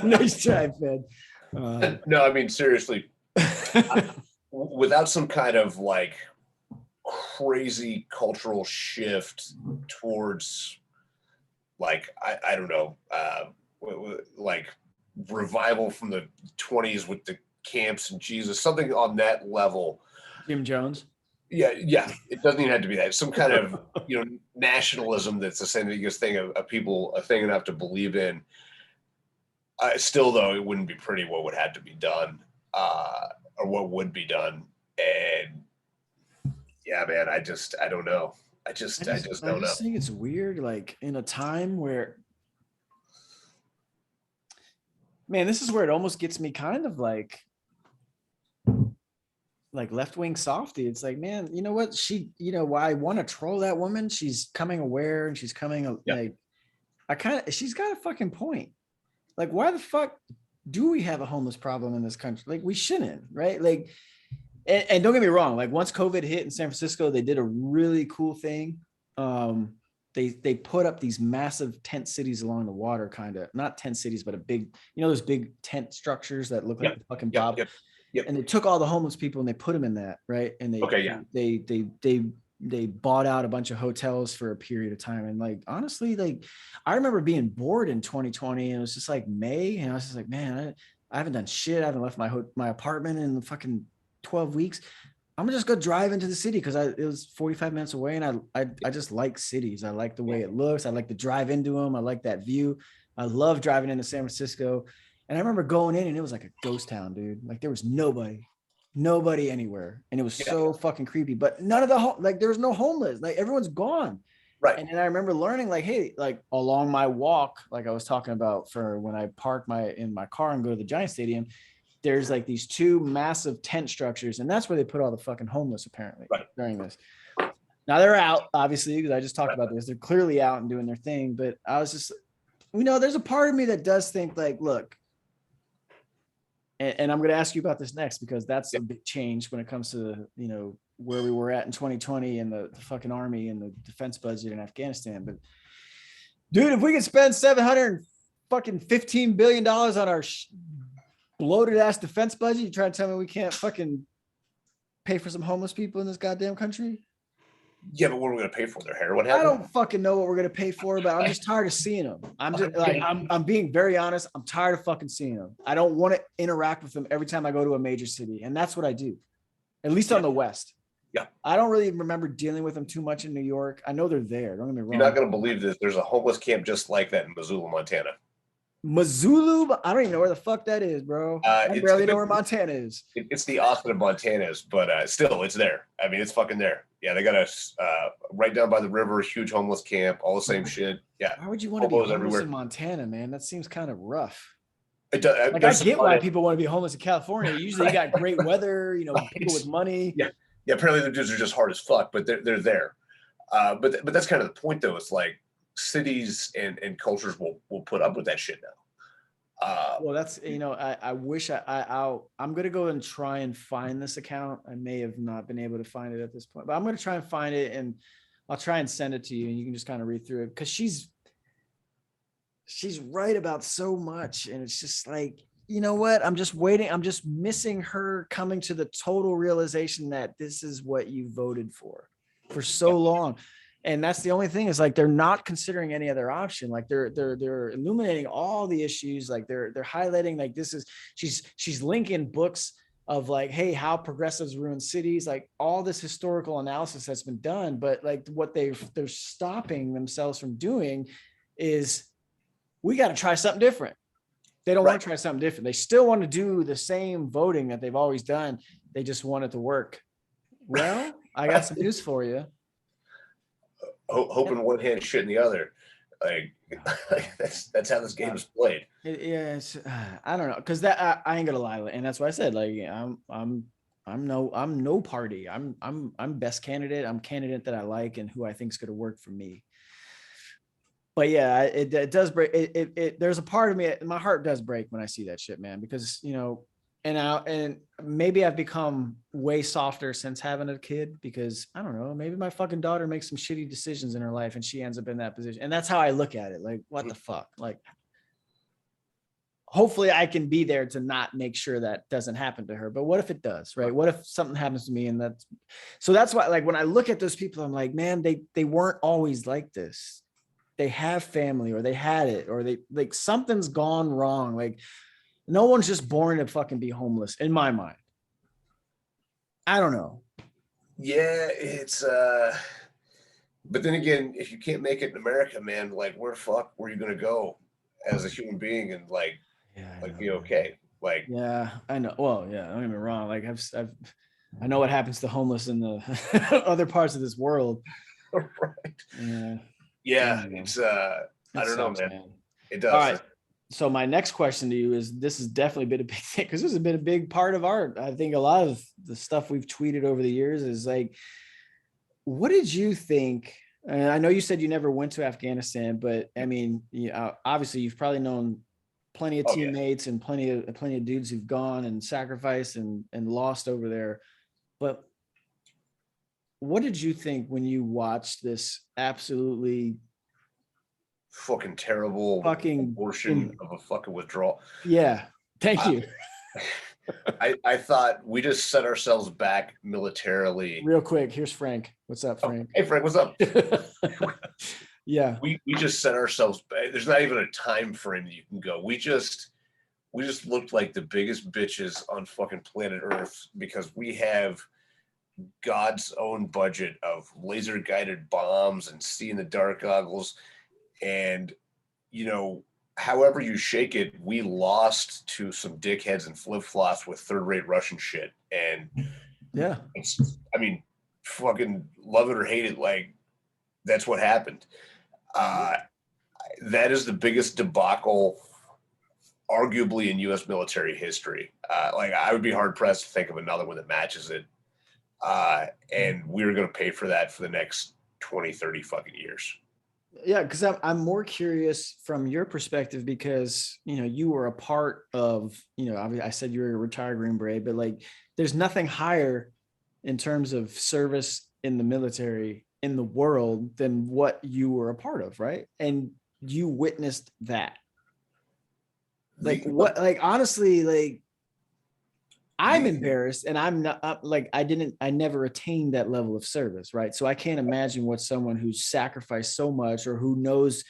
Nice try, Fed. No, I mean seriously, without some kind of like crazy cultural shift towards like I don't know like revival from the 20s with the camps and Jesus, something on that level. Jim Jones. Yeah, it doesn't even have to be that. Some kind of nationalism that's the same thing of people a thing enough to believe in. Still though, it wouldn't be pretty what would have to be done, or what would be done. And yeah, man, I don't know. I just don't know. I just think it's weird, like in a time where, man, this is where it almost gets me kind of like left-wing softy. It's like, man, you know what? Why I want to troll that woman. She's coming aware and she's coming she's got a fucking point. Like, why the fuck do we have a homeless problem in this country? Like, we shouldn't, right? Like, and don't get me wrong, like once COVID hit in San Francisco, they did a really cool thing. They put up these massive tent cities along the water, kind of not tent cities, but a big, those big tent structures that look like the fucking Bob. Yep. And they took all the homeless people and they put them in that, right? And they bought out a bunch of hotels for a period of time. And like, honestly, like I remember being bored in 2020 and it was just like May. And I was just like, man, I haven't done shit. I haven't left my apartment in fucking 12 weeks. I'm gonna just go drive into the city because it was 45 minutes away. And I just like cities. I like the way it looks. I like to drive into them. I like that view. I love driving into San Francisco. And I remember going in and it was like a ghost town, dude. Like there was nobody anywhere. And it was so fucking creepy, but none of there was no homeless, like everyone's gone. Right. And then I remember learning like, hey, like along my walk, like I was talking about for when I park in my car and go to the Giant Stadium, there's like these two massive tent structures, and that's where they put all the fucking homeless apparently during this. Now they're out, obviously, because I just talked about this. They're clearly out and doing their thing. But I was just, there's a part of me that does think like, look, and I'm going to ask you about this next, because that's a big change when it comes to, where we were at in 2020 and the fucking army and the defense budget in Afghanistan. But dude, if we could spend $715 billion on our bloated ass defense budget, you try to tell me we can't fucking pay for some homeless people in this goddamn country? Yeah, but what are we going to pay for their heroin? I don't fucking know what we're going to pay for, but I'm just tired of seeing them. I'm just like, I'm being very honest. I'm tired of fucking seeing them. I don't want to interact with them every time I go to a major city. And that's what I do, at least on the West. Yeah. I don't really remember dealing with them too much in New York. I know they're there. Don't get me wrong. You're not going to believe this. There's a homeless camp just like that in Missoula, Montana. Missoula? I don't even know where the fuck that is, bro. I barely know where Montana is. It's the Austin of Montana's, but still, it's there. I mean, it's fucking there. Yeah, they got us right down by the river, huge homeless camp, all the same shit. Yeah. Why would you want to be homeless in Montana, man? That seems kind of rough. It does, like, I get why people want to be homeless in California. Usually, you got great weather, people with money. Yeah. Apparently, the dudes are just hard as fuck, but they're there. But that's kind of the point, though. It's like cities and cultures will put up with that shit now. Well, that's, I wish I'm going to go and try and find this account. I may have not been able to find it at this point, but I'm going to try and find it, and I'll try and send it to you, and you can just kind of read through it, because she's right about so much. And it's just like, you know what? I'm just waiting. I'm just missing her coming to the total realization that this is what you voted for so long. And that's the only thing, is like, they're not considering any other option. Like they're illuminating all the issues. Like they're highlighting, like, she's linking books of like, hey, how progressives ruin cities, like all this historical analysis that's been done. But like what they're stopping themselves from doing is, we got to try something different. They don't want to try something different. They still want to do the same voting that they've always done. They just want it to work. Well, I got some news for you. Hope in one hand, shit in the other. Like that's how this game is played. I don't know, because that I ain't gonna lie, and that's why I said, like, I'm no party. I'm best candidate. I'm candidate that I like and who I think is gonna work for me. But yeah, it does break. There's a part of me, my heart does break when I see that shit, man, because and maybe I've become way softer since having a kid, because I don't know, maybe my fucking daughter makes some shitty decisions in her life and she ends up in that position. And that's how I look at it. Like, what the fuck? Like, hopefully I can be there to not make sure that doesn't happen to her. But what if it does, right? What if something happens to me? And that's why, like, when I look at those people, I'm like, man, they weren't always like this. They have family, or they had it, or they, like, something's gone wrong. Like, no one's just born to fucking be homeless, in my mind. I don't know. Yeah, it's but then again, if you can't make it in America, man, like, where are you gonna go as a human being and be okay? Like, yeah, I know. Well, yeah, don't get me wrong. Like, I know what happens to homeless in the other parts of this world. Right. Yeah, it's I don't know, man. It does. All right. So my next question to you is, this has definitely been a big thing, because this has been a big part of I think a lot of the stuff we've tweeted over the years is like, what did you think? And I know you said you never went to Afghanistan, but I mean, obviously you've probably known plenty of teammates and plenty of dudes who've gone and sacrificed and lost over there. But what did you think when you watched this absolutely fucking terrible abortion of a fucking withdrawal? Yeah, thank you. I thought we just set ourselves back militarily. Real quick, here's Frank. What's up, Frank? Hey, Frank, what's up? Yeah, we just set ourselves back. There's not even a time frame that you can go. We just looked like the biggest bitches on fucking planet Earth, because we have God's own budget of laser guided bombs and see in the dark goggles. And, however you shake it, we lost to some dickheads and flip-flops with third-rate Russian shit. And yeah, fucking love it or hate it, like, that's what happened. That is the biggest debacle arguably in U.S. military history. Like I would be hard pressed to think of another one that matches it. And we're going to pay for that for the next 20, 30 fucking years. Yeah, because I'm more curious from your perspective because, you know, you were a part of, you know, I said you were a retired Green Beret, but like there's nothing higher in terms of service in the military in the world than what you were a part of, right? And you witnessed that. Like what, like honestly, like I'm embarrassed and I'm not like, I never attained that level of service. Right. So I can't imagine what someone who's sacrificed so much or who knows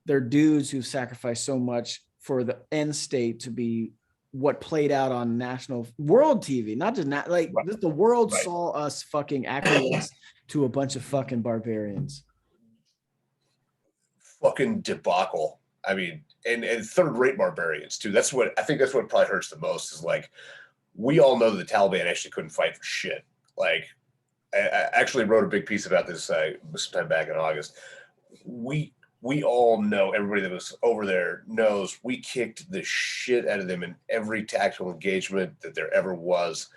their dudes who've sacrificed so much for the end state to be what played out on national world TV, not just not like right. The world right. saw us fucking acquiesce to a bunch of fucking barbarians. Fucking debacle. I mean, and third-rate barbarians too. That's what I think. That's what probably hurts the most is like, we all know that the Taliban actually couldn't fight for shit. Like, I actually wrote a big piece about this sometime back in August. We all know, everybody that was over there knows, we kicked the shit out of them in every tactical engagement that there ever was.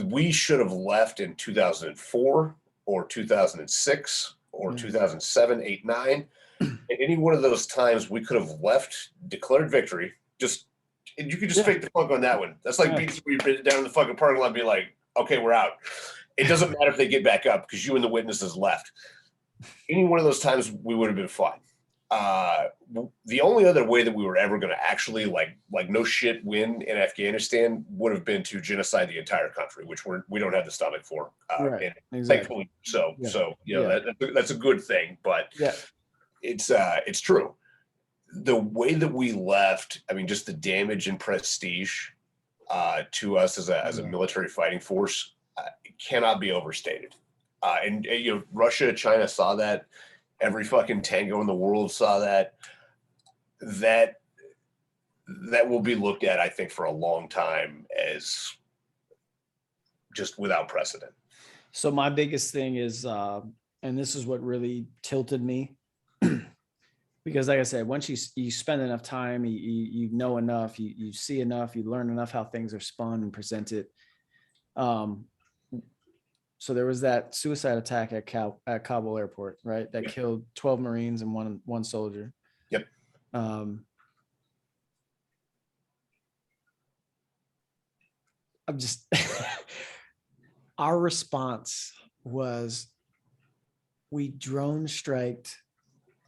We should have left in 2004 or 2006 or 2007, 8, 9. At any one of those times, we could have left, declared victory, just. And you could just fake the funk on that one. That's like being down in the fucking parking lot and be like, okay, we're out. It doesn't matter if they get back up because you and the witnesses left. Any one of those times, we would have been fine. The only other way that we were ever going to actually like no shit win in Afghanistan would have been to genocide the entire country, which we don't have the stomach for. Right. And thankfully, so you know that's a good thing. But it's true. The way that we left, I mean, just the damage and prestige to us as a military fighting force cannot be overstated. And you know, Russia, China saw that. Every fucking tango in the world saw that. That will be looked at, I think, for a long time as just without precedent. So my biggest thing is, and this is what really tilted me. Because like I said, once you spend enough time, you know enough, you see enough, you learn enough how things are spun and presented. So there was that suicide attack at Kabul airport, right? That killed 12 Marines and one soldier. Yep. I'm just, our response was we drone striked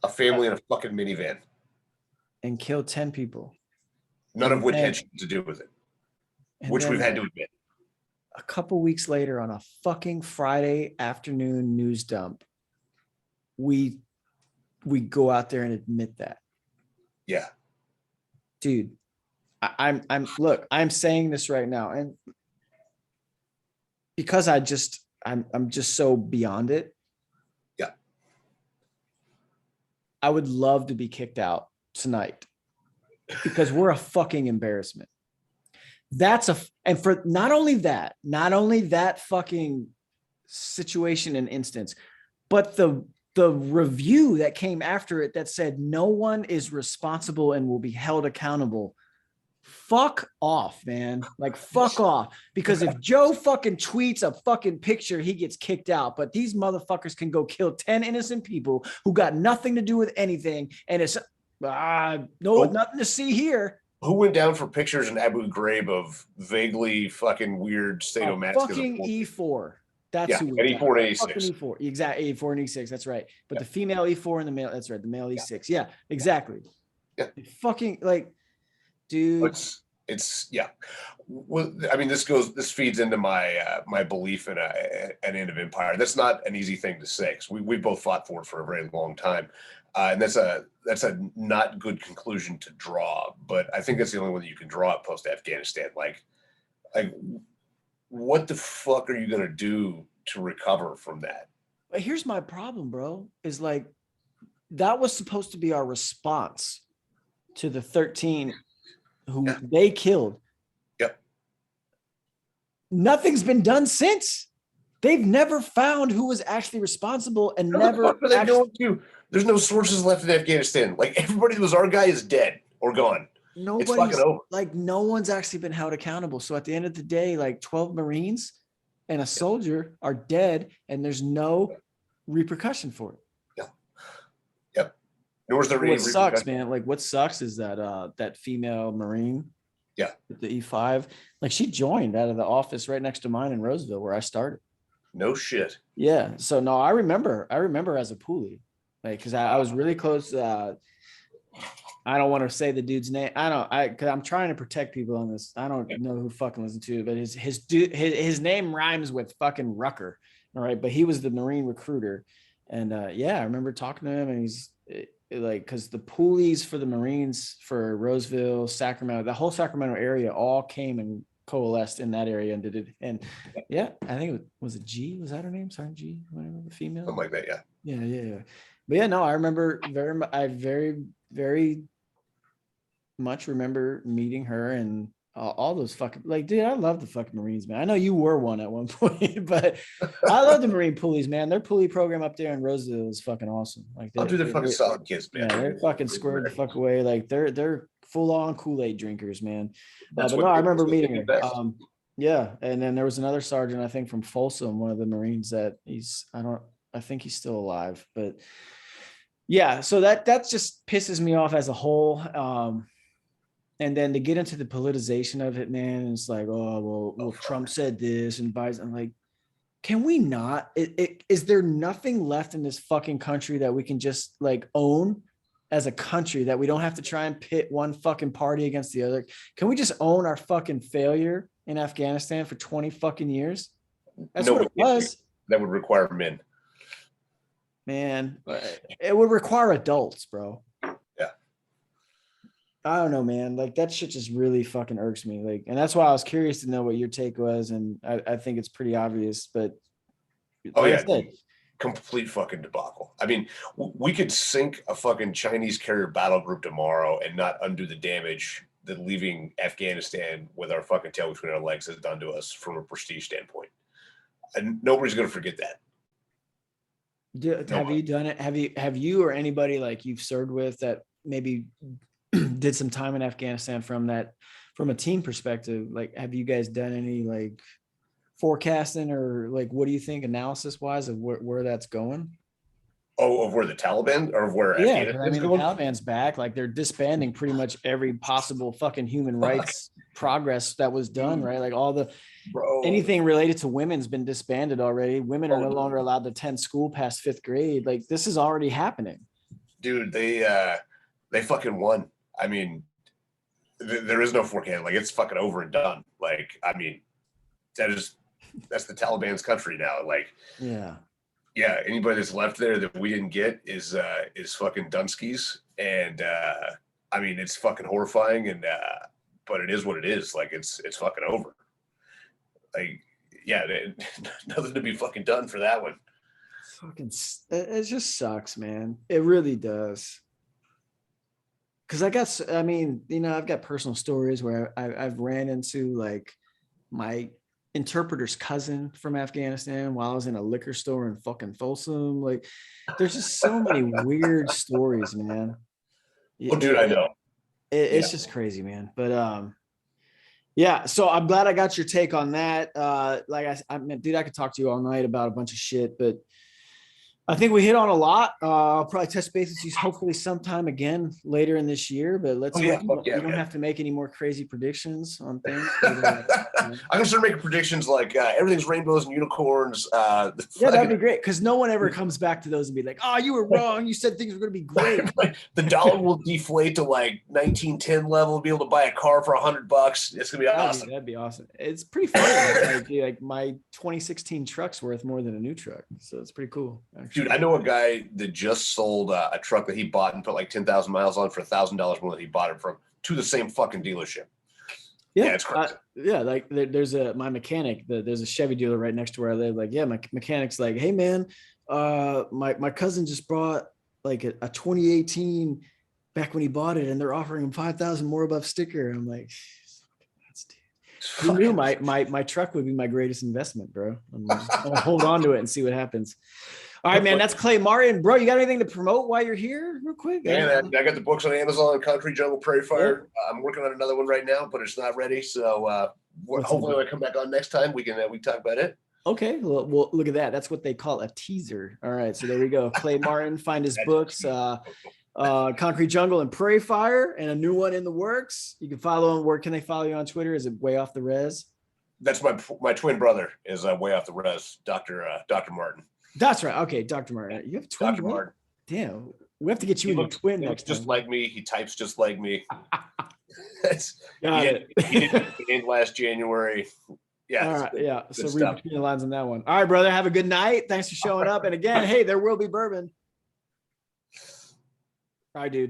a family in a fucking minivan and killed 10 people. None of which had shit to do with it, which we've had to admit. A couple weeks later on a fucking Friday afternoon news dump, we go out there and admit that. Yeah. Dude, I'm saying this right now. And because I'm just so beyond it. Yeah. I would love to be kicked out tonight because we're a fucking embarrassment. And for not only that fucking situation and instance, but the review that came after it that said no one is responsible and will be held accountable. Fuck off, man. Like, fuck off. Because if Joe fucking tweets a fucking picture, he gets kicked out. But these motherfuckers can go kill 10 innocent people who got nothing to do with anything. And it's nothing to see here. Who went down for pictures in Abu Ghraib of vaguely fucking weird sadomasochism? Fucking E4. That's who we got. E4 and E6. Fucking E4. Exactly. E4 and E6. That's right. But the female E4 and the male, that's right. The male E6. Yeah, exactly. Yeah. Fucking like, dude. It's well, I mean, this feeds into my belief in an end of empire. That's not an easy thing to say because we both fought for it for a very long time. And that's a not good conclusion to draw, but I think that's the only one that you can draw at post Afghanistan. Like what the fuck are you going to do to recover from that? But here's my problem, bro, is like, that was supposed to be our response to the 13 who they killed. Yep. Nothing's been done since. They've never found who was actually responsible and never. There's no sources left in Afghanistan. Like everybody who was our guy is dead or gone. nobody's like, no one's actually been held accountable. So at the end of the day, like 12 Marines and a soldier are dead, and there's no repercussion for it. Yep. Nor was there any what sucks, man. Like, what sucks is that that female Marine, with the E5, like, she joined out of the office right next to mine in Roseville, where I started. No shit. Yeah. So no, I remember as a poolie, like, because I was really close. I don't want to say the dude's name. Because I'm trying to protect people on this. I don't know who fucking listen to it, but his name rhymes with fucking Rucker. All right. But he was the Marine recruiter. And I remember talking to him, and he's like, because the poolies for the Marines for Roseville, Sacramento, the whole Sacramento area all came and coalesced in that area and did it. And I think was it G? Was that her name? Sergeant G, whatever, the female. Something like that. Yeah. But no, I remember very much remember meeting her and all those fucking, like, dude, I love the fucking Marines, man. I know you were one at one point, but I love the Marine poolies, man. Their pulley program up there in Roseville is fucking awesome. Like, they're fucking solid kids, man. Yeah, they're fucking squared the fuck away. Like, they're full on Kool-Aid drinkers, man. But no, I remember meeting her. And then there was another sergeant, I think, from Folsom, one of the Marines that I think he's still alive, but yeah, so that just pisses me off as a whole. And then to get into the politicization of it, man, it's like, well, Trump said this and Biden. I'm like, can we not? Is there nothing left in this fucking country that we can just like own as a country, that we don't have to try and pit one fucking party against the other? Can we just own our fucking failure in Afghanistan for 20 fucking years? That's what it was. That would require men. Man, it would require adults, bro. Yeah. I don't know, man. Like, that shit just really fucking irks me. Like, and that's why I was curious to know what your take was. And I think it's pretty obvious, but complete fucking debacle. I mean, we could sink a fucking Chinese carrier battle group tomorrow and not undo the damage that leaving Afghanistan with our fucking tail between our legs has done to us from a prestige standpoint. And nobody's going to forget that. Have you done it? Have you or anybody like you've served with that maybe did some time in Afghanistan from a team perspective? Like, have you guys done any like forecasting or like, what do you think analysis wise of where that's going? Oh, of where the Taliban or of where Afghanistan's going? The Taliban's back. Like, they're disbanding pretty much every possible fucking human rights progress that was done, right? Like, anything related to women's been disbanded already. Women are no longer allowed to attend school past 5th grade. Like, this is already happening. Dude, they fucking won. I mean, there is no forecast. Like, it's fucking over and done. Like, I mean, that's the Taliban's country now. Like, yeah, anybody that's left there that we didn't get is fucking Dunskies. And I mean, it's fucking horrifying, and but it is what it is. Like, it's fucking over. Like, yeah, nothing to be fucking done for that one. It just sucks, man. It really does. Because I've got personal stories where I've ran into like my interpreter's cousin from Afghanistan while I was in a liquor store in fucking Folsom. Like, there's just so many weird stories, man. Dude, I know. It's just crazy, man. But so I'm glad I got your take on that. Like I mean, dude, I could talk to you all night about a bunch of shit, but I think we hit on a lot. I'll probably touch base with you hopefully sometime again later in this year, but you don't have to make any more crazy predictions on things. I'm gonna start making predictions like everything's rainbows and unicorns. That'd be great, because no one ever comes back to those and be like, "Oh, you were wrong. You said things were gonna be great." The dollar will deflate to like 1910 level. Be able to buy a car for $100. It's gonna be awesome. That'd be awesome. It's pretty funny. Like my 2016 truck's worth more than a new truck, so it's pretty cool, actually. Dude, I know a guy that just sold a truck that he bought and put like 10,000 miles on for $1,000 more than he bought it from, to the same fucking dealership. Yeah, it's crazy. Like there's my mechanic. There's a Chevy dealer right next to where I live. Like, my mechanic's like, "Hey man, my cousin just bought like a 2018 back when he bought it, and they're offering him 5,000 more above sticker." I'm like, who knew my truck would be my greatest investment, bro? I'm just gonna hold on to it and see what happens. All right, man. That's Clay Martin, bro. You got anything to promote while you're here, real quick? Yeah, I got the books on Amazon. Concrete Jungle, Prairie Fire. Yeah. I'm working on another one right now, but it's not ready. So hopefully, when I come back on next time, we can talk about it. Okay, well, look at that. That's what they call a teaser. All right, so there we go. Clay Martin, find his books, Concrete Jungle and Prairie Fire, and a new one in the works. You can follow him. Where can they follow you on Twitter? Is it Way Off the Res? That's my twin brother is Way Off the Res, Dr. Martin. That's right. Okay, Dr. Martin. You have a twin, Dr. Martin. Damn, we have to get you in your twin next time. Just like me. He types just like me. Got it. He did last January. Yeah. All right. Yeah. So read between the lines on that one. All right, brother. Have a good night. Thanks for showing up. And again, hey, there will be bourbon. All right, dude.